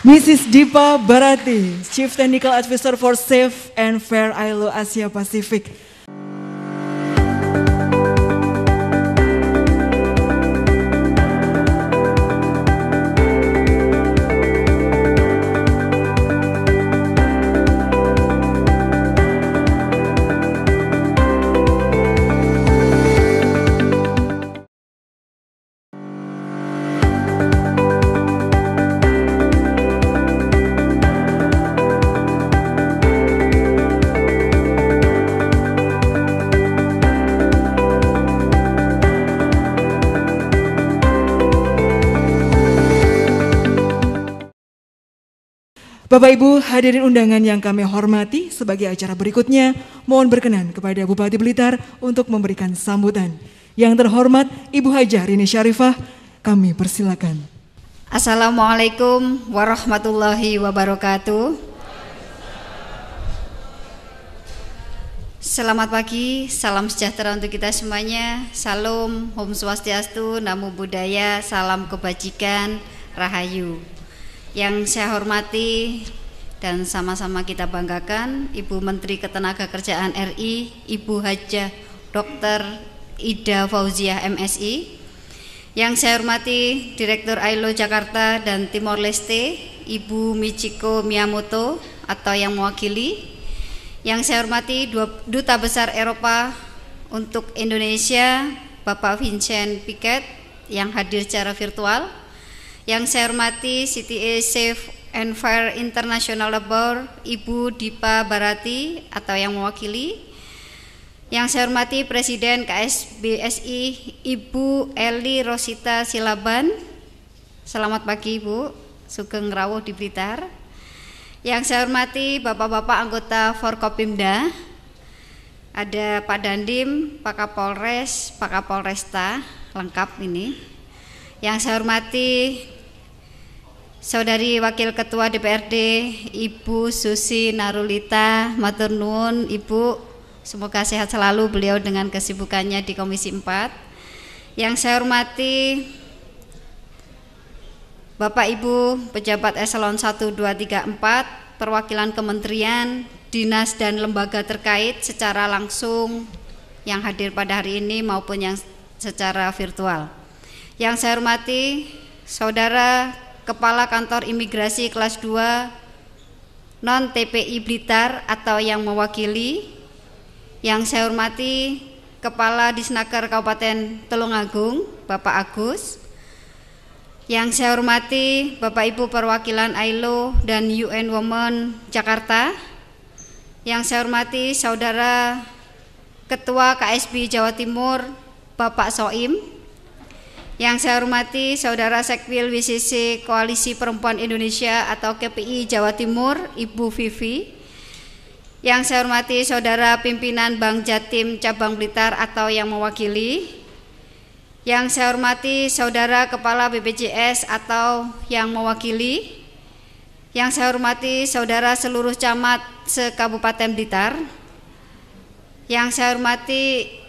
Mrs. Dipa Barati, Chief Technical Advisor for Safe and Fair ILO Asia Pacific. Bapak Ibu hadirin undangan yang kami hormati, sebagai acara berikutnya mohon berkenan kepada Bupati Blitar untuk memberikan sambutan. Yang terhormat Ibu Hajah Rini Syarifah, kami persilakan. Assalamualaikum warahmatullahi wabarakatuh. Selamat pagi, salam sejahtera untuk kita semuanya. Salam, Om Swastiastu, Namo Buddhaya, salam kebajikan, Rahayu. Yang saya hormati dan sama-sama kita banggakan Ibu Menteri Ketenagakerjaan RI, Ibu Hajah Dr. Ida Fauziah MSI. Yang saya hormati Direktur ILO Jakarta dan Timor Leste, Ibu Michiko Miyamoto atau yang mewakili. Yang saya hormati Duta Besar Eropa untuk Indonesia, Bapak Vincent Piquet yang hadir secara virtual. Yang saya hormati CTA Safe and Fair International Labor, Ibu Dipa Barati atau yang mewakili. Yang saya hormati Presiden KSBSI, Ibu Eli Rosita Silaban. Selamat pagi Ibu, Sugeng Rawuh di Blitar. Yang saya hormati Bapak-Bapak anggota Forkopimda. Ada Pak Dandim, Pak Kapolres, Pak Kapolresta, lengkap ini. Yang saya hormati Saudari Wakil Ketua DPRD Ibu Susi Narulita, matur nuwun Ibu, semoga sehat selalu beliau dengan kesibukannya di Komisi 4. Yang saya hormati Bapak Ibu pejabat eselon 1, 2, 3, 4, perwakilan kementerian, dinas dan lembaga terkait secara langsung yang hadir pada hari ini maupun yang secara virtual. Yang saya hormati Saudara Kepala Kantor Imigrasi Kelas 2 Non TPI Blitar atau yang mewakili. Yang saya hormati Kepala Disnaker Kabupaten Tulungagung Bapak Agus. Yang saya hormati Bapak Ibu perwakilan ILO dan UN Women Jakarta. Yang saya hormati Saudara Ketua KSB Jawa Timur Bapak Soim. Yang saya hormati Saudara Sekpil WCC Koalisi Perempuan Indonesia atau KPI Jawa Timur Ibu Vivi. Yang saya hormati Saudara Pimpinan Bank Jatim Cabang Blitar atau yang mewakili. Yang saya hormati Saudara Kepala BPJS atau yang mewakili. Yang saya hormati Saudara seluruh camat se-Kabupaten Blitar. Yang saya hormati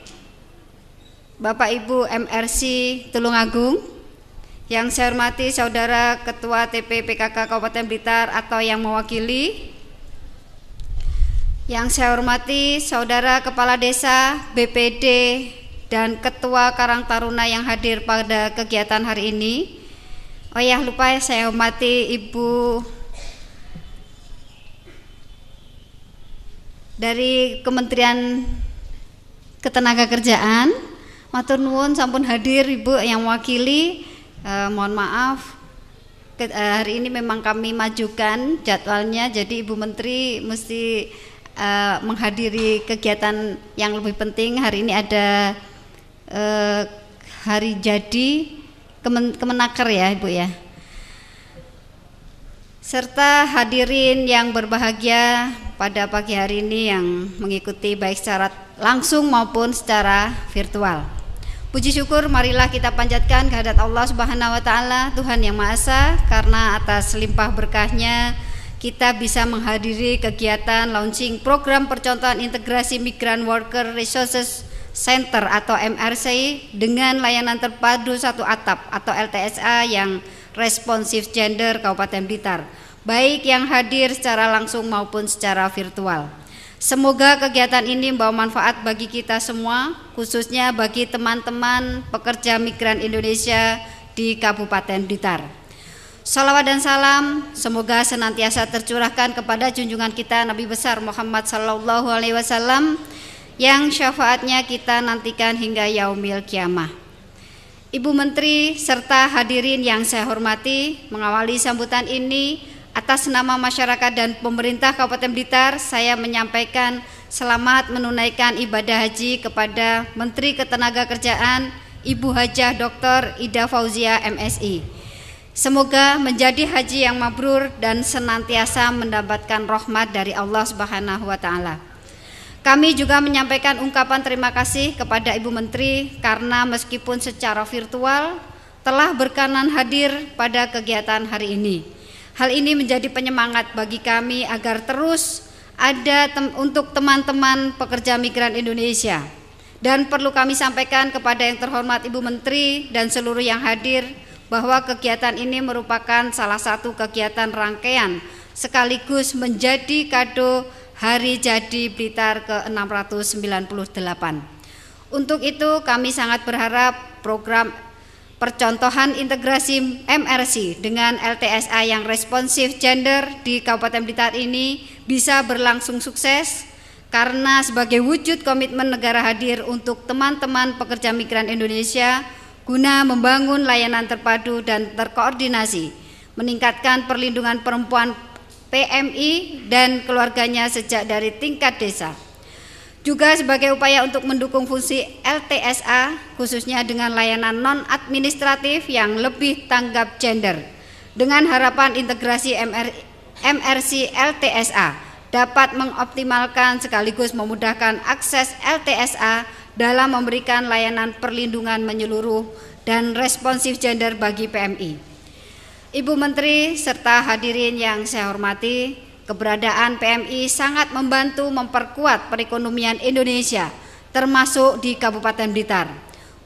Bapak Ibu MRC Tulungagung. Yang saya hormati Saudara Ketua TP PKK Kabupaten Blitar atau yang mewakili. Yang saya hormati Saudara Kepala Desa, BPD dan Ketua Karang Taruna yang hadir pada kegiatan hari ini. Oh ya, lupa saya hormati Ibu dari Kementerian Ketenagakerjaan. Matur nuwun sampun hadir Ibu yang mewakili. Mohon maaf hari ini memang kami majukan jadwalnya, jadi Ibu Menteri mesti menghadiri kegiatan yang lebih penting. Hari ini ada hari jadi Kemenaker ya Ibu ya. Serta hadirin yang berbahagia pada pagi hari ini yang mengikuti baik secara langsung maupun secara virtual. Puji syukur marilah kita panjatkan kehadirat Allah Subhanahu wa taala, Tuhan yang Maha Esa, karena atas limpah berkahnya kita bisa menghadiri kegiatan launching program percontohan integrasi Migrant Worker Resources Center atau MRC dengan layanan terpadu satu atap atau LTSA yang responsif gender Kabupaten Blitar. baik yang hadir secara langsung maupun secara virtual. Semoga kegiatan ini membawa manfaat bagi kita semua, khususnya bagi teman-teman pekerja migran Indonesia di Kabupaten Blitar. Salawat dan salam semoga senantiasa tercurahkan kepada junjungan kita Nabi besar Muhammad sallallahu alaihi wasallam yang syafaatnya kita nantikan hingga yaumil kiamah. Ibu Menteri serta hadirin yang saya hormati, mengawali sambutan ini atas nama masyarakat dan pemerintah Kabupaten Blitar, saya menyampaikan selamat menunaikan ibadah haji kepada Menteri Ketenagakerjaan Ibu Hajah Dr. Ida Fauzia MSI. Semoga menjadi haji yang mabrur dan senantiasa mendapatkan rahmat dari Allah Subhanahu wa taala. Kami juga menyampaikan ungkapan terima kasih kepada Ibu Menteri karena meskipun secara virtual telah berkenan hadir pada kegiatan hari ini. Hal ini menjadi penyemangat bagi kami agar terus ada untuk teman-teman pekerja migran Indonesia. Dan perlu kami sampaikan kepada yang terhormat Ibu Menteri dan seluruh yang hadir bahwa kegiatan ini merupakan salah satu kegiatan rangkaian sekaligus menjadi kado Hari Jadi Blitar ke-698. Untuk itu kami sangat berharap program percontohan integrasi MRC dengan LTSA yang responsif gender di Kabupaten Blitar ini bisa berlangsung sukses karena sebagai wujud komitmen negara hadir untuk teman-teman pekerja migran Indonesia guna membangun layanan terpadu dan terkoordinasi, meningkatkan perlindungan perempuan PMI dan keluarganya sejak dari tingkat desa. Juga sebagai upaya untuk mendukung fungsi LTSA khususnya dengan layanan non-administratif yang lebih tanggap gender. Dengan harapan integrasi MRC LTSA dapat mengoptimalkan sekaligus memudahkan akses LTSA dalam memberikan layanan perlindungan menyeluruh dan responsif gender bagi PMI. Ibu Menteri serta hadirin yang saya hormati, keberadaan PMI sangat membantu memperkuat perekonomian Indonesia, termasuk di Kabupaten Blitar.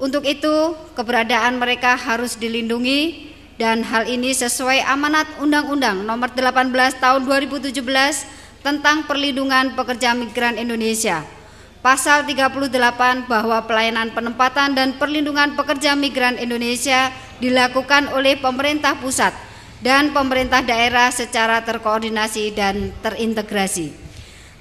Untuk itu, keberadaan mereka harus dilindungi dan hal ini sesuai amanat Undang-Undang Nomor 18 Tahun 2017 tentang Perlindungan Pekerja Migran Indonesia. Pasal 38 bahwa pelayanan penempatan dan perlindungan pekerja migran Indonesia dilakukan oleh pemerintah pusat dan pemerintah daerah secara terkoordinasi dan terintegrasi.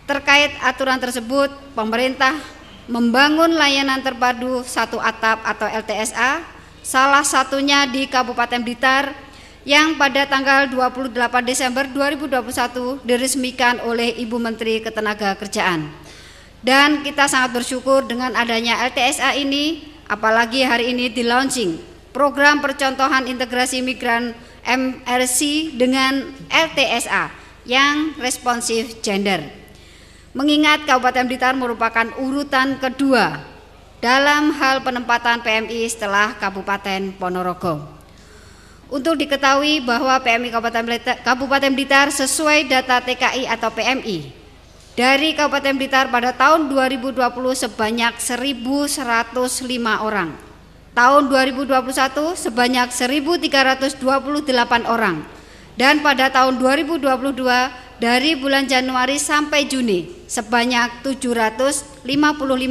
Terkait aturan tersebut, pemerintah membangun layanan terpadu satu atap atau LTSA, salah satunya di Kabupaten Blitar yang pada tanggal 28 Desember 2021 diresmikan oleh Ibu Menteri Ketenagakerjaan. Dan kita sangat bersyukur dengan adanya LTSA ini, apalagi hari ini di launching program percontohan integrasi migran MRC dengan LTSA yang responsif gender. Mengingat Kabupaten Blitar merupakan urutan kedua dalam hal penempatan PMI setelah Kabupaten Ponorogo. Untuk diketahui bahwa PMI Kabupaten Blitar sesuai data TKI atau PMI dari Kabupaten Blitar pada tahun 2020 sebanyak 1.105 orang. Tahun 2021 sebanyak 1.328 orang, dan pada tahun 2022 dari bulan Januari sampai Juni sebanyak 755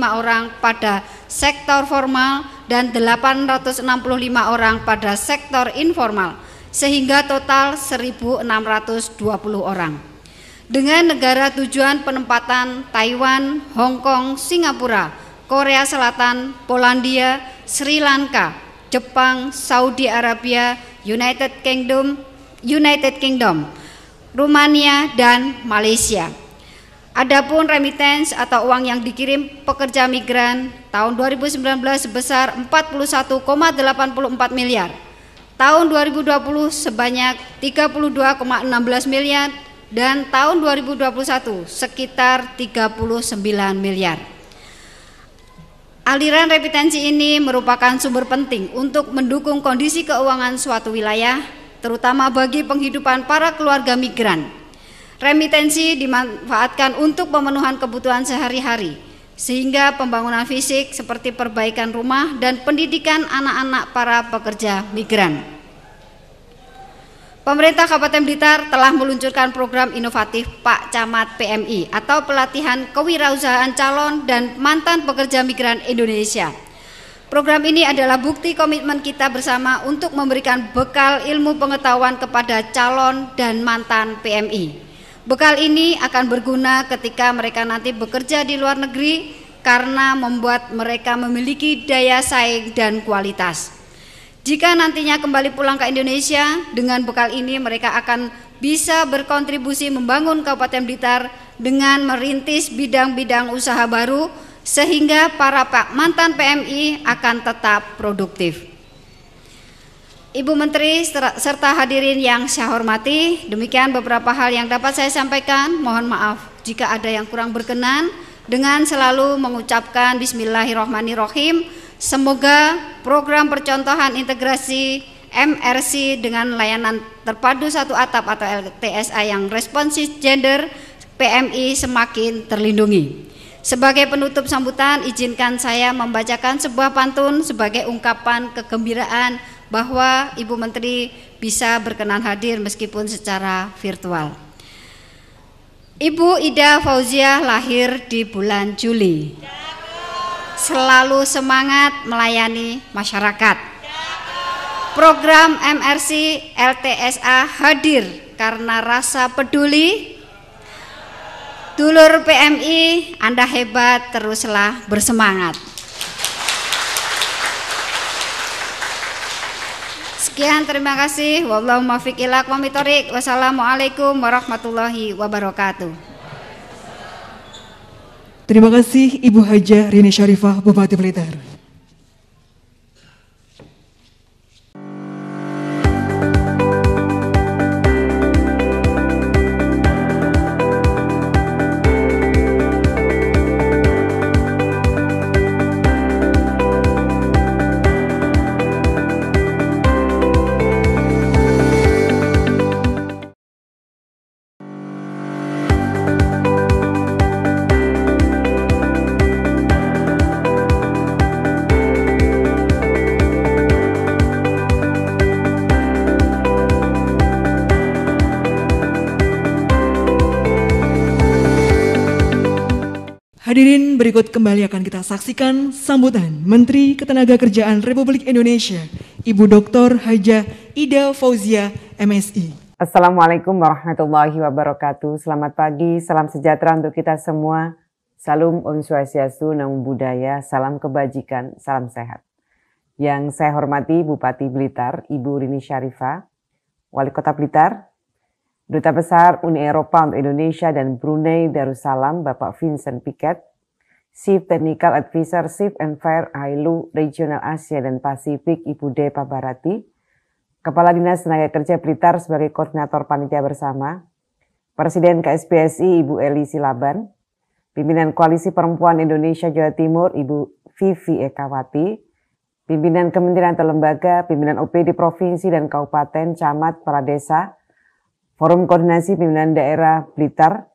orang pada sektor formal dan 865 orang pada sektor informal, sehingga total 1.620 orang. Dengan negara tujuan penempatan Taiwan, Hong Kong, Singapura, Korea Selatan, Polandia, Sri Lanka, Jepang, Saudi Arabia, United Kingdom, Rumania, dan Malaysia. Adapun remittance atau uang yang dikirim pekerja migran tahun 2019 sebesar 41,84 miliar, tahun 2020 sebanyak 32,16 miliar, dan tahun 2021 sekitar 39 miliar. Aliran remitansi ini merupakan sumber penting untuk mendukung kondisi keuangan suatu wilayah, terutama bagi penghidupan para keluarga migran. Remitansi dimanfaatkan untuk pemenuhan kebutuhan sehari-hari, sehingga pembangunan fisik seperti perbaikan rumah dan pendidikan anak-anak para pekerja migran. Pemerintah Kabupaten Blitar telah meluncurkan program inovatif Pak Camat PMI atau pelatihan kewirausahaan calon dan mantan pekerja migran Indonesia. Program ini adalah bukti komitmen kita bersama untuk memberikan bekal ilmu pengetahuan kepada calon dan mantan PMI. Bekal ini akan berguna ketika mereka nanti bekerja di luar negeri karena membuat mereka memiliki daya saing dan kualitas. Jika nantinya kembali pulang ke Indonesia, dengan bekal ini mereka akan bisa berkontribusi membangun Kabupaten Blitar dengan merintis bidang-bidang usaha baru sehingga para mantan PMI akan tetap produktif. Ibu Menteri serta hadirin yang saya hormati, demikian beberapa hal yang dapat saya sampaikan. Mohon maaf jika ada yang kurang berkenan, dengan selalu mengucapkan Bismillahirrahmanirrahim. Semoga program percontohan integrasi MRC dengan layanan terpadu satu atap atau LTSA yang responsif gender PMI semakin terlindungi. Sebagai penutup sambutan, izinkan saya membacakan sebuah pantun sebagai ungkapan kegembiraan bahwa Ibu Menteri bisa berkenan hadir meskipun secara virtual. Ibu Ida Fauzia lahir di bulan Juli. Selalu semangat melayani masyarakat. Program MRC LTSA hadir karena rasa peduli. Dulur PMI, Anda hebat, teruslah bersemangat. Sekian, terima kasih. Wallahu muwaffiq ila aqwamit thoriq. Wassalamualaikum warahmatullahi wabarakatuh. Terima kasih Ibu Hajah Rini Syarifah, Bupati Blitar. Hadirin, berikut kembali akan kita saksikan sambutan Menteri Ketenagakerjaan Republik Indonesia, Ibu Dr. Hajah Ida Fauzia, MSI. Assalamualaikum warahmatullahi wabarakatuh. Selamat pagi, salam sejahtera untuk kita semua. Salam Om Swastiastu, Namo Buddhaya, salam kebajikan, salam sehat. Yang saya hormati Bupati Blitar, Ibu Rini Syarifah, Wali Kota Blitar, Duta Besar Uni Eropa untuk Indonesia dan Brunei Darussalam, Bapak Vincent Piket, Chief Technical Advisor Chief and Fair ILO Regional Asia dan Pasifik, Ibu Depa Barati, Kepala Dinas Tenaga Kerja Blitar sebagai Koordinator Panitia Bersama, Presiden KSBSI Ibu Eli Silaban, Pimpinan Koalisi Perempuan Indonesia Jawa Timur Ibu Vivi Ekawati, Pimpinan Kementerian atau Lembaga, Pimpinan OPD Provinsi dan Kabupaten, Camat, Kepala Desa, Forum Koordinasi Pimpinan Daerah Blitar,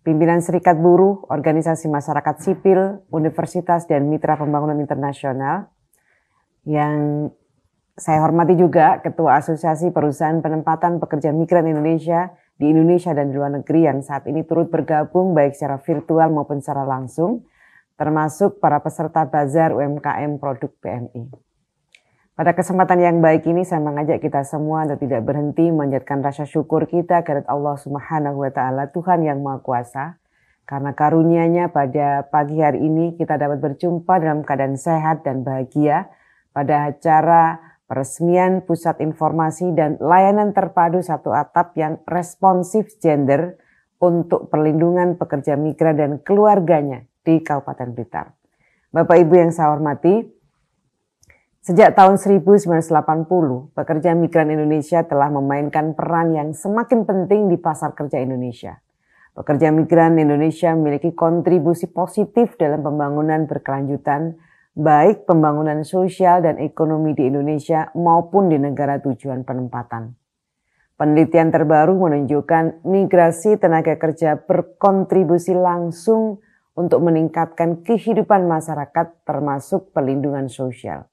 Pimpinan Serikat Buruh, Organisasi Masyarakat Sipil, Universitas dan Mitra Pembangunan Internasional. Yang saya hormati juga Ketua Asosiasi Perusahaan Penempatan Pekerja Migran Indonesia di Indonesia dan di luar negeri yang saat ini turut bergabung baik secara virtual maupun secara langsung, termasuk para peserta Bazar UMKM Produk PMI. Pada kesempatan yang baik ini saya mengajak kita semua untuk tidak berhenti memanjatkan rasa syukur kita kepada Allah Subhanahu wa Ta'ala, Tuhan yang Maha Kuasa. Karena karunia-Nya pada pagi hari ini kita dapat berjumpa dalam keadaan sehat dan bahagia pada acara peresmian Pusat Informasi dan Layanan Terpadu Satu Atap yang responsif gender untuk perlindungan pekerja migran dan keluarganya di Kabupaten Blitar. Bapak Ibu yang saya hormati, sejak tahun 1980, pekerja migran Indonesia telah memainkan peran yang semakin penting di pasar kerja Indonesia. Pekerja migran Indonesia memiliki kontribusi positif dalam pembangunan berkelanjutan, baik pembangunan sosial dan ekonomi di Indonesia maupun di negara tujuan penempatan. Penelitian terbaru menunjukkan migrasi tenaga kerja berkontribusi langsung untuk meningkatkan kehidupan masyarakat termasuk perlindungan sosial.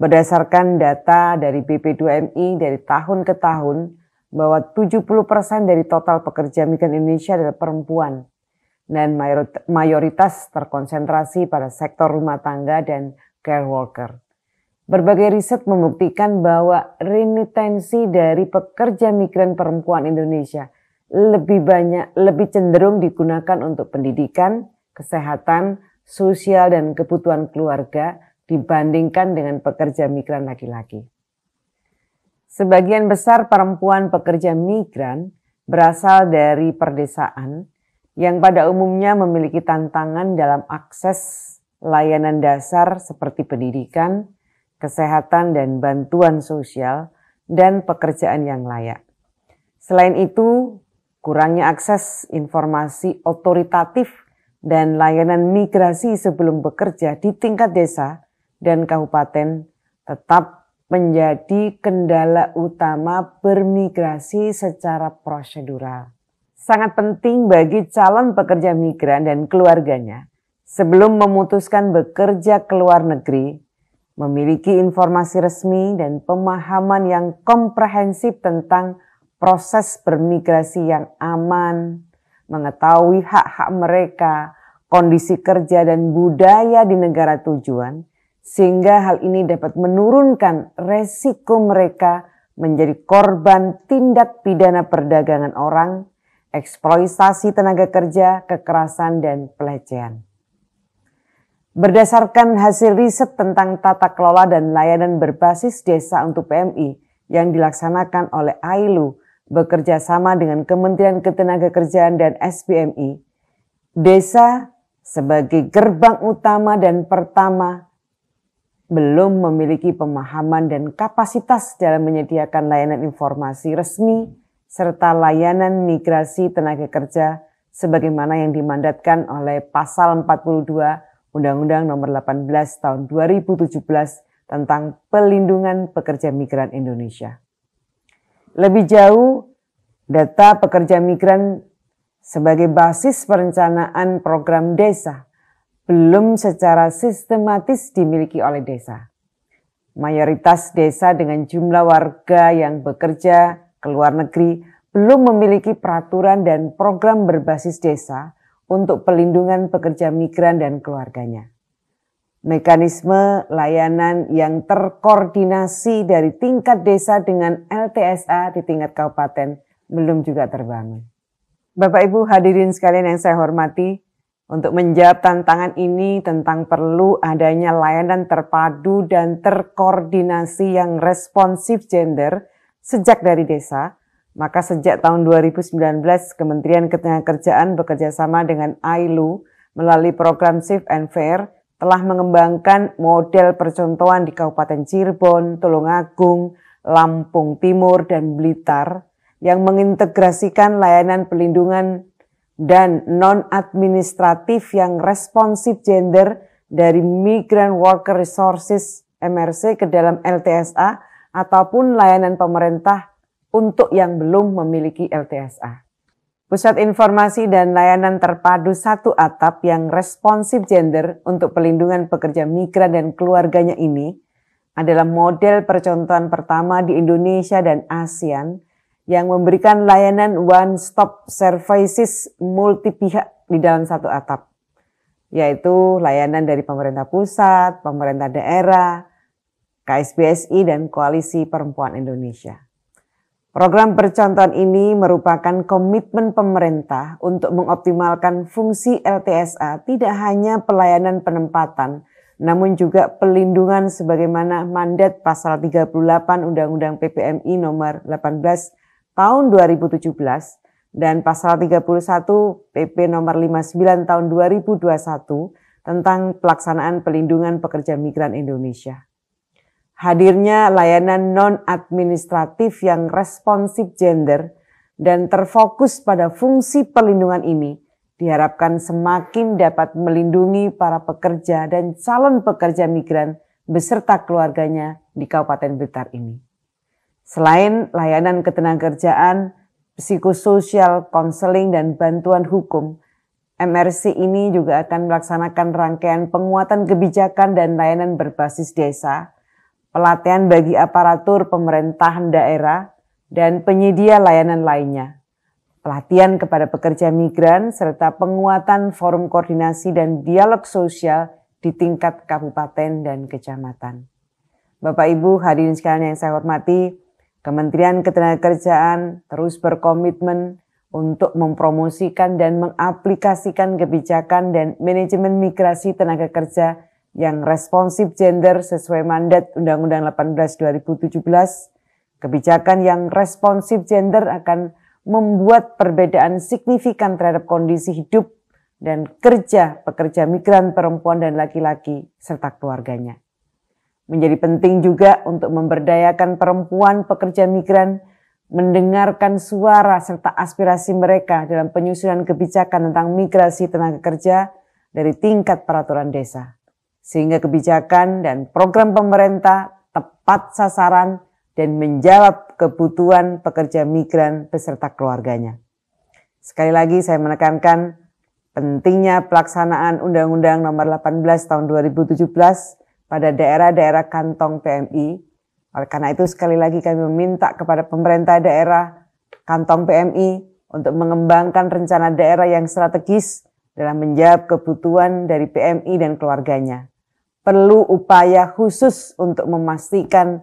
Berdasarkan data dari BP2MI dari tahun ke tahun, bahwa 70% dari total pekerja migran Indonesia adalah perempuan dan mayoritas terkonsentrasi pada sektor rumah tangga dan care worker. Berbagai riset membuktikan bahwa remitensi dari pekerja migran perempuan Indonesia lebih cenderung digunakan untuk pendidikan, kesehatan, sosial, dan kebutuhan keluarga dibandingkan dengan pekerja migran laki-laki. Sebagian besar perempuan pekerja migran berasal dari perdesaan yang pada umumnya memiliki tantangan dalam akses layanan dasar seperti pendidikan, kesehatan, dan bantuan sosial, dan pekerjaan yang layak. Selain itu, kurangnya akses informasi otoritatif dan layanan migrasi sebelum bekerja di tingkat desa dan kabupaten tetap menjadi kendala utama bermigrasi secara prosedural. Sangat penting bagi calon pekerja migran dan keluarganya sebelum memutuskan bekerja ke luar negeri, memiliki informasi resmi dan pemahaman yang komprehensif tentang proses bermigrasi yang aman, mengetahui hak-hak mereka, kondisi kerja dan budaya di negara tujuan, sehingga hal ini dapat menurunkan resiko mereka menjadi korban tindak pidana perdagangan orang, eksploitasi tenaga kerja, kekerasan, dan pelecehan. Berdasarkan hasil riset tentang tata kelola dan layanan berbasis desa untuk PMI yang dilaksanakan oleh AILU bekerja sama dengan Kementerian Ketenagakerjaan dan SBMI, desa sebagai gerbang utama dan pertama belum memiliki pemahaman dan kapasitas dalam menyediakan layanan informasi resmi serta layanan migrasi tenaga kerja sebagaimana yang dimandatkan oleh Pasal 42 Undang-Undang Nomor 18 Tahun 2017 tentang Pelindungan Pekerja Migran Indonesia. Lebih jauh, data pekerja migran sebagai basis perencanaan program desa belum secara sistematis dimiliki oleh desa. Mayoritas desa dengan jumlah warga yang bekerja ke luar negeri belum memiliki peraturan dan program berbasis desa untuk pelindungan pekerja migran dan keluarganya. Mekanisme layanan yang terkoordinasi dari tingkat desa dengan LTSA di tingkat kabupaten belum juga terbangun. Bapak Ibu hadirin sekalian yang saya hormati, untuk menjawab tantangan ini tentang perlu adanya layanan terpadu dan terkoordinasi yang responsif gender sejak dari desa, maka sejak tahun 2019 Kementerian Ketenagakerjaan bekerjasama dengan AILU melalui program Safe and Fair telah mengembangkan model percontohan di Kabupaten Cirebon, Tulungagung, Lampung Timur, dan Blitar yang mengintegrasikan layanan pelindungan dan non-administratif yang responsif gender dari Migrant Worker Resources MRC ke dalam LTSA ataupun layanan pemerintah untuk yang belum memiliki LTSA. Pusat Informasi dan Layanan Terpadu Satu Atap yang responsif gender untuk pelindungan pekerja migran dan keluarganya ini adalah model percontohan pertama di Indonesia dan ASEAN yang memberikan layanan one-stop services multi-pihak di dalam satu atap, yaitu layanan dari pemerintah pusat, pemerintah daerah, KSBSI, dan Koalisi Perempuan Indonesia. Program percontohan ini merupakan komitmen pemerintah untuk mengoptimalkan fungsi LTSA tidak hanya pelayanan penempatan, namun juga pelindungan sebagaimana mandat Pasal 38 Undang-Undang PPMI Nomor 18 Tahun 2017 dan Pasal 31 PP Nomor 59 Tahun 2021 tentang pelaksanaan pelindungan pekerja migran Indonesia. Hadirnya layanan non-administratif yang responsif gender dan terfokus pada fungsi perlindungan ini diharapkan semakin dapat melindungi para pekerja dan calon pekerja migran beserta keluarganya di Kabupaten Blitar ini. Selain layanan ketenagakerjaan, psikososial, konseling, dan bantuan hukum, MRC ini juga akan melaksanakan rangkaian penguatan kebijakan dan layanan berbasis desa, pelatihan bagi aparatur pemerintahan daerah, dan penyedia layanan lainnya, pelatihan kepada pekerja migran, serta penguatan forum koordinasi dan dialog sosial di tingkat kabupaten dan kecamatan. Bapak Ibu hadirin sekalian yang saya hormati, Kementerian Ketenagakerjaan terus berkomitmen untuk mempromosikan dan mengaplikasikan kebijakan dan manajemen migrasi tenaga kerja yang responsif gender sesuai mandat Undang-Undang 18 2017. Kebijakan yang responsif gender akan membuat perbedaan signifikan terhadap kondisi hidup dan kerja pekerja migran perempuan dan laki-laki serta keluarganya. Menjadi penting juga untuk memberdayakan perempuan pekerja migran, mendengarkan suara serta aspirasi mereka dalam penyusunan kebijakan tentang migrasi tenaga kerja dari tingkat peraturan desa, sehingga kebijakan dan program pemerintah tepat sasaran dan menjawab kebutuhan pekerja migran beserta keluarganya. Sekali lagi saya menekankan pentingnya pelaksanaan Undang-Undang Nomor 18 Tahun 2017 pada daerah-daerah kantong PMI. Oleh karena itu sekali lagi kami meminta kepada pemerintah daerah kantong PMI untuk mengembangkan rencana daerah yang strategis dalam menjawab kebutuhan dari PMI dan keluarganya. Perlu upaya khusus untuk memastikan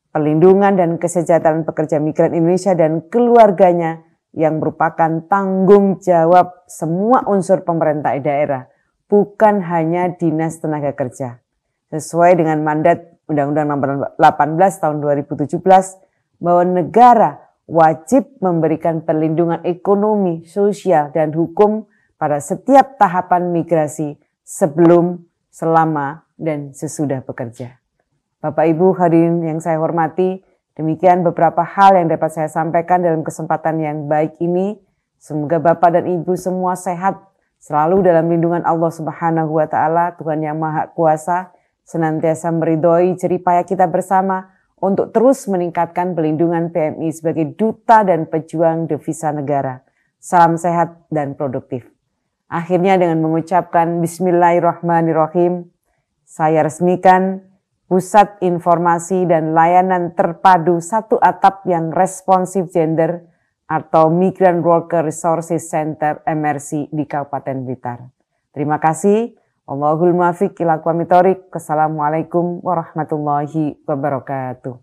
perlindungan dan kesejahteraan pekerja migran Indonesia dan keluarganya yang merupakan tanggung jawab semua unsur pemerintah daerah, bukan hanya Dinas Tenaga Kerja. Sesuai dengan mandat Undang-Undang Nomor 18 Tahun 2017 bahwa negara wajib memberikan perlindungan ekonomi, sosial, dan hukum pada setiap tahapan migrasi sebelum, selama, dan sesudah bekerja. Bapak Ibu hadirin yang saya hormati, demikian beberapa hal yang dapat saya sampaikan dalam kesempatan yang baik ini. Semoga Bapak dan Ibu semua sehat, selalu dalam lindungan Allah Subhanahu wa Ta'ala, Tuhan yang Maha Kuasa, senantiasa meridhoi jeripaya kita bersama untuk terus meningkatkan pelindungan PMI sebagai duta dan pejuang devisa negara. Salam sehat dan produktif. Akhirnya dengan mengucapkan Bismillahirrahmanirrahim, saya resmikan Pusat Informasi dan Layanan Terpadu Satu Atap yang Responsif Gender atau Migrant Worker Resources Center MRC di Kabupaten Blitar. Terima kasih. Allahul muwaffiq ila aqwamit thoriq. Wassalamualaikum warahmatullahi wabarakatuh.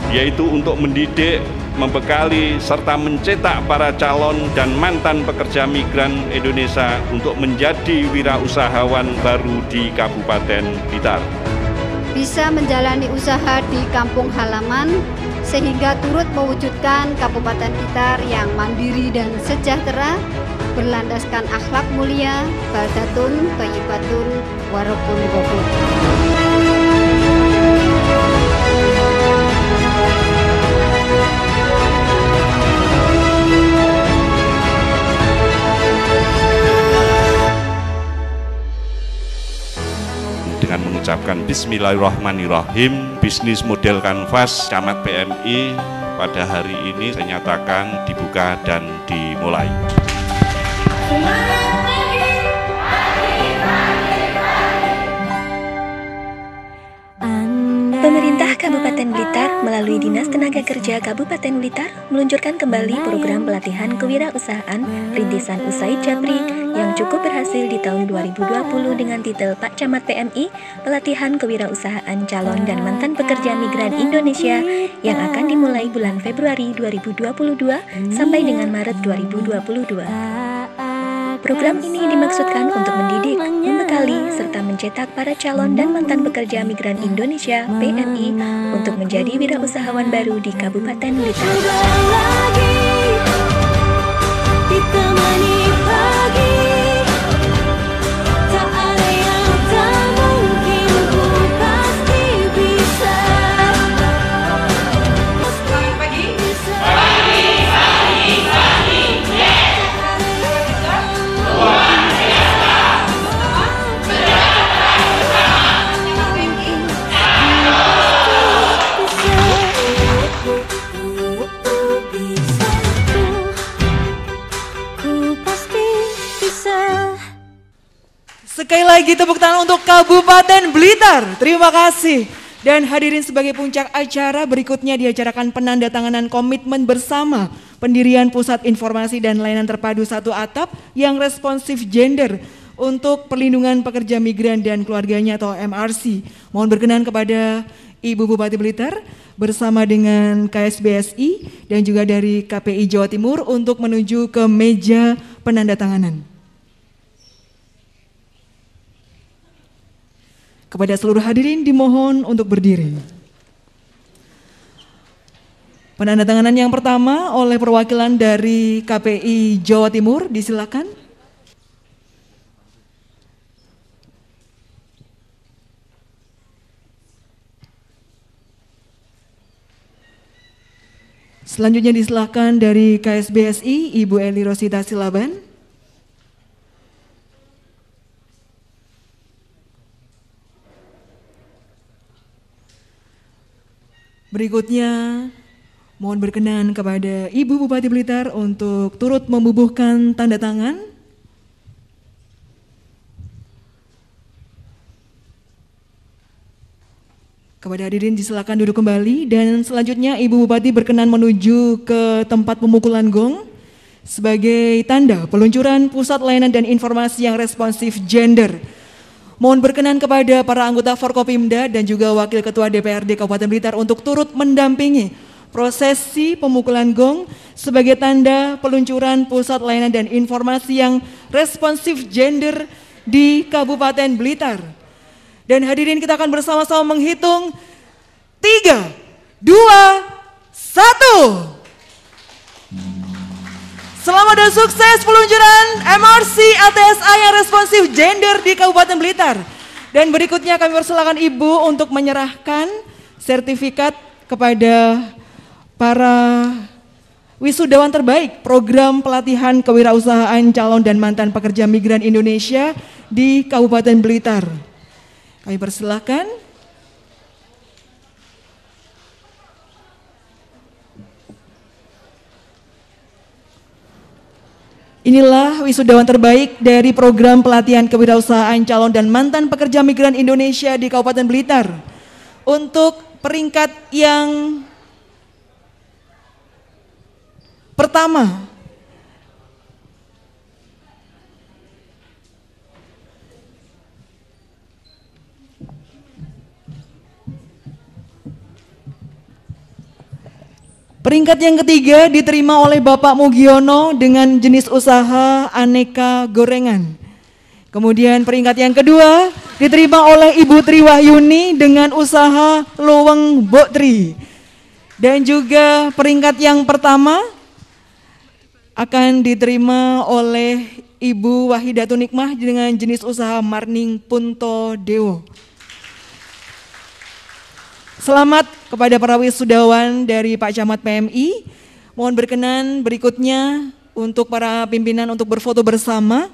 Yaitu untuk mendidik, membekali, serta mencetak para calon dan mantan pekerja migran Indonesia untuk menjadi wirausahawan baru di Kabupaten Blitar. Bisa menjalani usaha di kampung halaman, sehingga turut mewujudkan Kabupaten Blitar yang mandiri dan sejahtera, berlandaskan akhlak mulia, baldatun, thayyibatun, warabun ghafur. Dengan mengucapkan Bismillahirrahmanirrahim, bisnis model kanvas Camat PMI pada hari ini saya nyatakan dibuka dan dimulai. Pemerintah Kabupaten Blitar melalui Dinas Tenaga Kerja Kabupaten Blitar meluncurkan kembali program pelatihan kewirausahaan rintisan Usaid Japri yang cukup berhasil di tahun 2020 dengan titel Pak Camat PMI, pelatihan kewirausahaan calon dan mantan pekerja migran Indonesia yang akan dimulai bulan Februari 2022 sampai dengan Maret 2022. Program ini dimaksudkan untuk mendidik, membekali, serta mencetak para calon dan mantan pekerja migran Indonesia (PMI) untuk menjadi wirausahawan baru di Kabupaten Blitar. Sekali lagi tepuk tangan untuk Kabupaten Blitar. Terima kasih. Dan hadirin sebagai puncak acara berikutnya diacarakan penandatanganan komitmen bersama pendirian Pusat Informasi dan Layanan Terpadu Satu Atap yang responsif gender untuk perlindungan pekerja migran dan keluarganya atau MRC. Mohon berkenan kepada Ibu Bupati Blitar bersama dengan KSBSI dan juga dari KPI Jawa Timur untuk menuju ke meja penandatanganan. Kepada seluruh hadirin dimohon untuk berdiri. Penandatanganan yang pertama oleh perwakilan dari KPI Jawa Timur, disilakan. Selanjutnya disilakan dari KSBSI Ibu Eli Rosita Silaban. Berikutnya, mohon berkenan kepada Ibu Bupati Blitar untuk turut membubuhkan tanda tangan. Kepada hadirin disilakan duduk kembali dan selanjutnya Ibu Bupati berkenan menuju ke tempat pemukulan gong sebagai tanda peluncuran Pusat Layanan dan Informasi yang Responsif Gender. Mohon berkenan kepada para anggota Forkopimda dan juga Wakil Ketua DPRD Kabupaten Blitar untuk turut mendampingi prosesi pemukulan gong sebagai tanda peluncuran Pusat Layanan dan Informasi yang Responsif Gender di Kabupaten Blitar. Dan hadirin kita akan bersama-sama menghitung 3, 2, 1. Selamat dan sukses peluncuran MRC LTSA yang responsif gender di Kabupaten Blitar. Dan berikutnya kami persilakan Ibu untuk menyerahkan sertifikat kepada para wisudawan terbaik program pelatihan kewirausahaan calon dan mantan pekerja migran Indonesia di Kabupaten Blitar. Kami persilakan. Inilah wisudawan terbaik dari program pelatihan kewirausahaan calon dan mantan pekerja migran Indonesia di Kabupaten Blitar. Untuk peringkat yang pertama, peringkat yang ketiga diterima oleh Bapak Mugiono dengan jenis usaha aneka gorengan. Kemudian peringkat yang kedua diterima oleh Ibu Triwahyuni dengan usaha Loweng Botri. Dan juga peringkat yang pertama akan diterima oleh Ibu Wahidatun Nikmah dengan jenis usaha Marning Punto Dewo. Selamat kepada para wisudawan dari Pak Camat PMI. Mohon berkenan berikutnya untuk para pimpinan untuk berfoto bersama.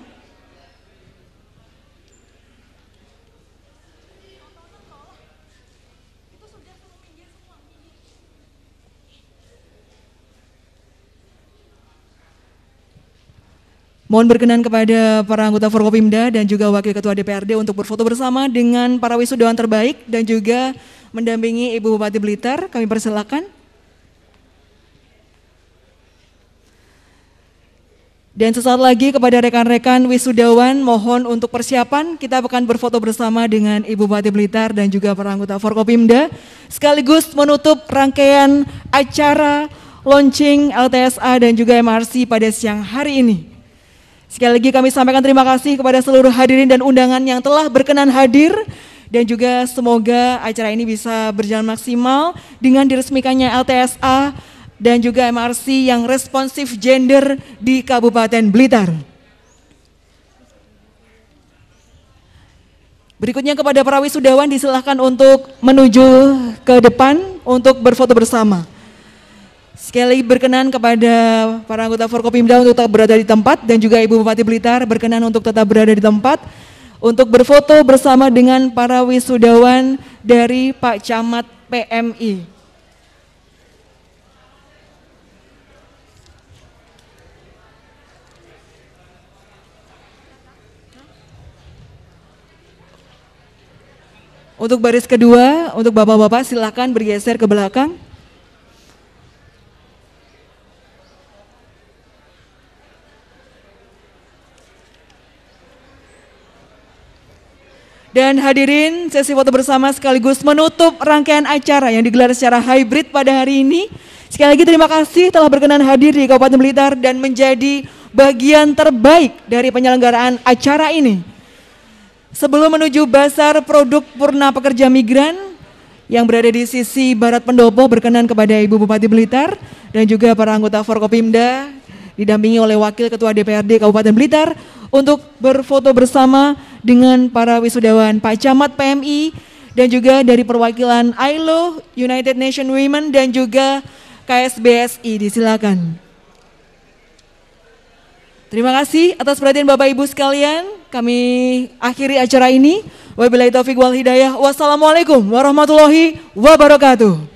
Mohon berkenan kepada para anggota Forkopimda dan juga Wakil Ketua DPRD untuk berfoto bersama dengan para wisudawan terbaik dan juga mendampingi Ibu Bupati Blitar. Kami persilakan. Dan sesaat lagi kepada rekan-rekan wisudawan mohon untuk persiapan kita akan berfoto bersama dengan Ibu Bupati Blitar dan juga para anggota Forkopimda sekaligus menutup rangkaian acara launching LTSA dan juga MRC pada siang hari ini. Sekali lagi kami sampaikan terima kasih kepada seluruh hadirin dan undangan yang telah berkenan hadir dan juga semoga acara ini bisa berjalan maksimal dengan diresmikannya LTSA dan juga MRC yang responsif gender di Kabupaten Blitar. Berikutnya kepada para wisudawan disilahkan untuk menuju ke depan untuk berfoto bersama. Sekali lagi berkenan kepada para anggota Forkopimda untuk tetap berada di tempat dan juga Ibu Bupati Blitar berkenan untuk tetap berada di tempat untuk berfoto bersama dengan para wisudawan dari Pak Camat PMI. Untuk baris kedua, untuk bapak-bapak silakan bergeser ke belakang. Dan hadirin, sesi foto bersama sekaligus menutup rangkaian acara yang digelar secara hybrid pada hari ini. Sekali lagi terima kasih telah berkenan hadir di Kabupaten Blitar dan menjadi bagian terbaik dari penyelenggaraan acara ini. Sebelum menuju Basar Produk Purna Pekerja Migran yang berada di sisi barat pendopo, berkenan kepada Ibu Bupati Blitar dan juga para anggota Forkopimda didampingi oleh Wakil Ketua DPRD Kabupaten Blitar untuk berfoto bersama dengan para wisudawan Pak Camat PMI dan juga dari perwakilan ILO, United Nations Women dan juga KSBSI. Disilakan. Terima kasih atas perhatian Bapak Ibu sekalian. Kami akhiri acara ini. Wabillahi taufiq wal hidayah. Wassalamualaikum warahmatullahi wabarakatuh.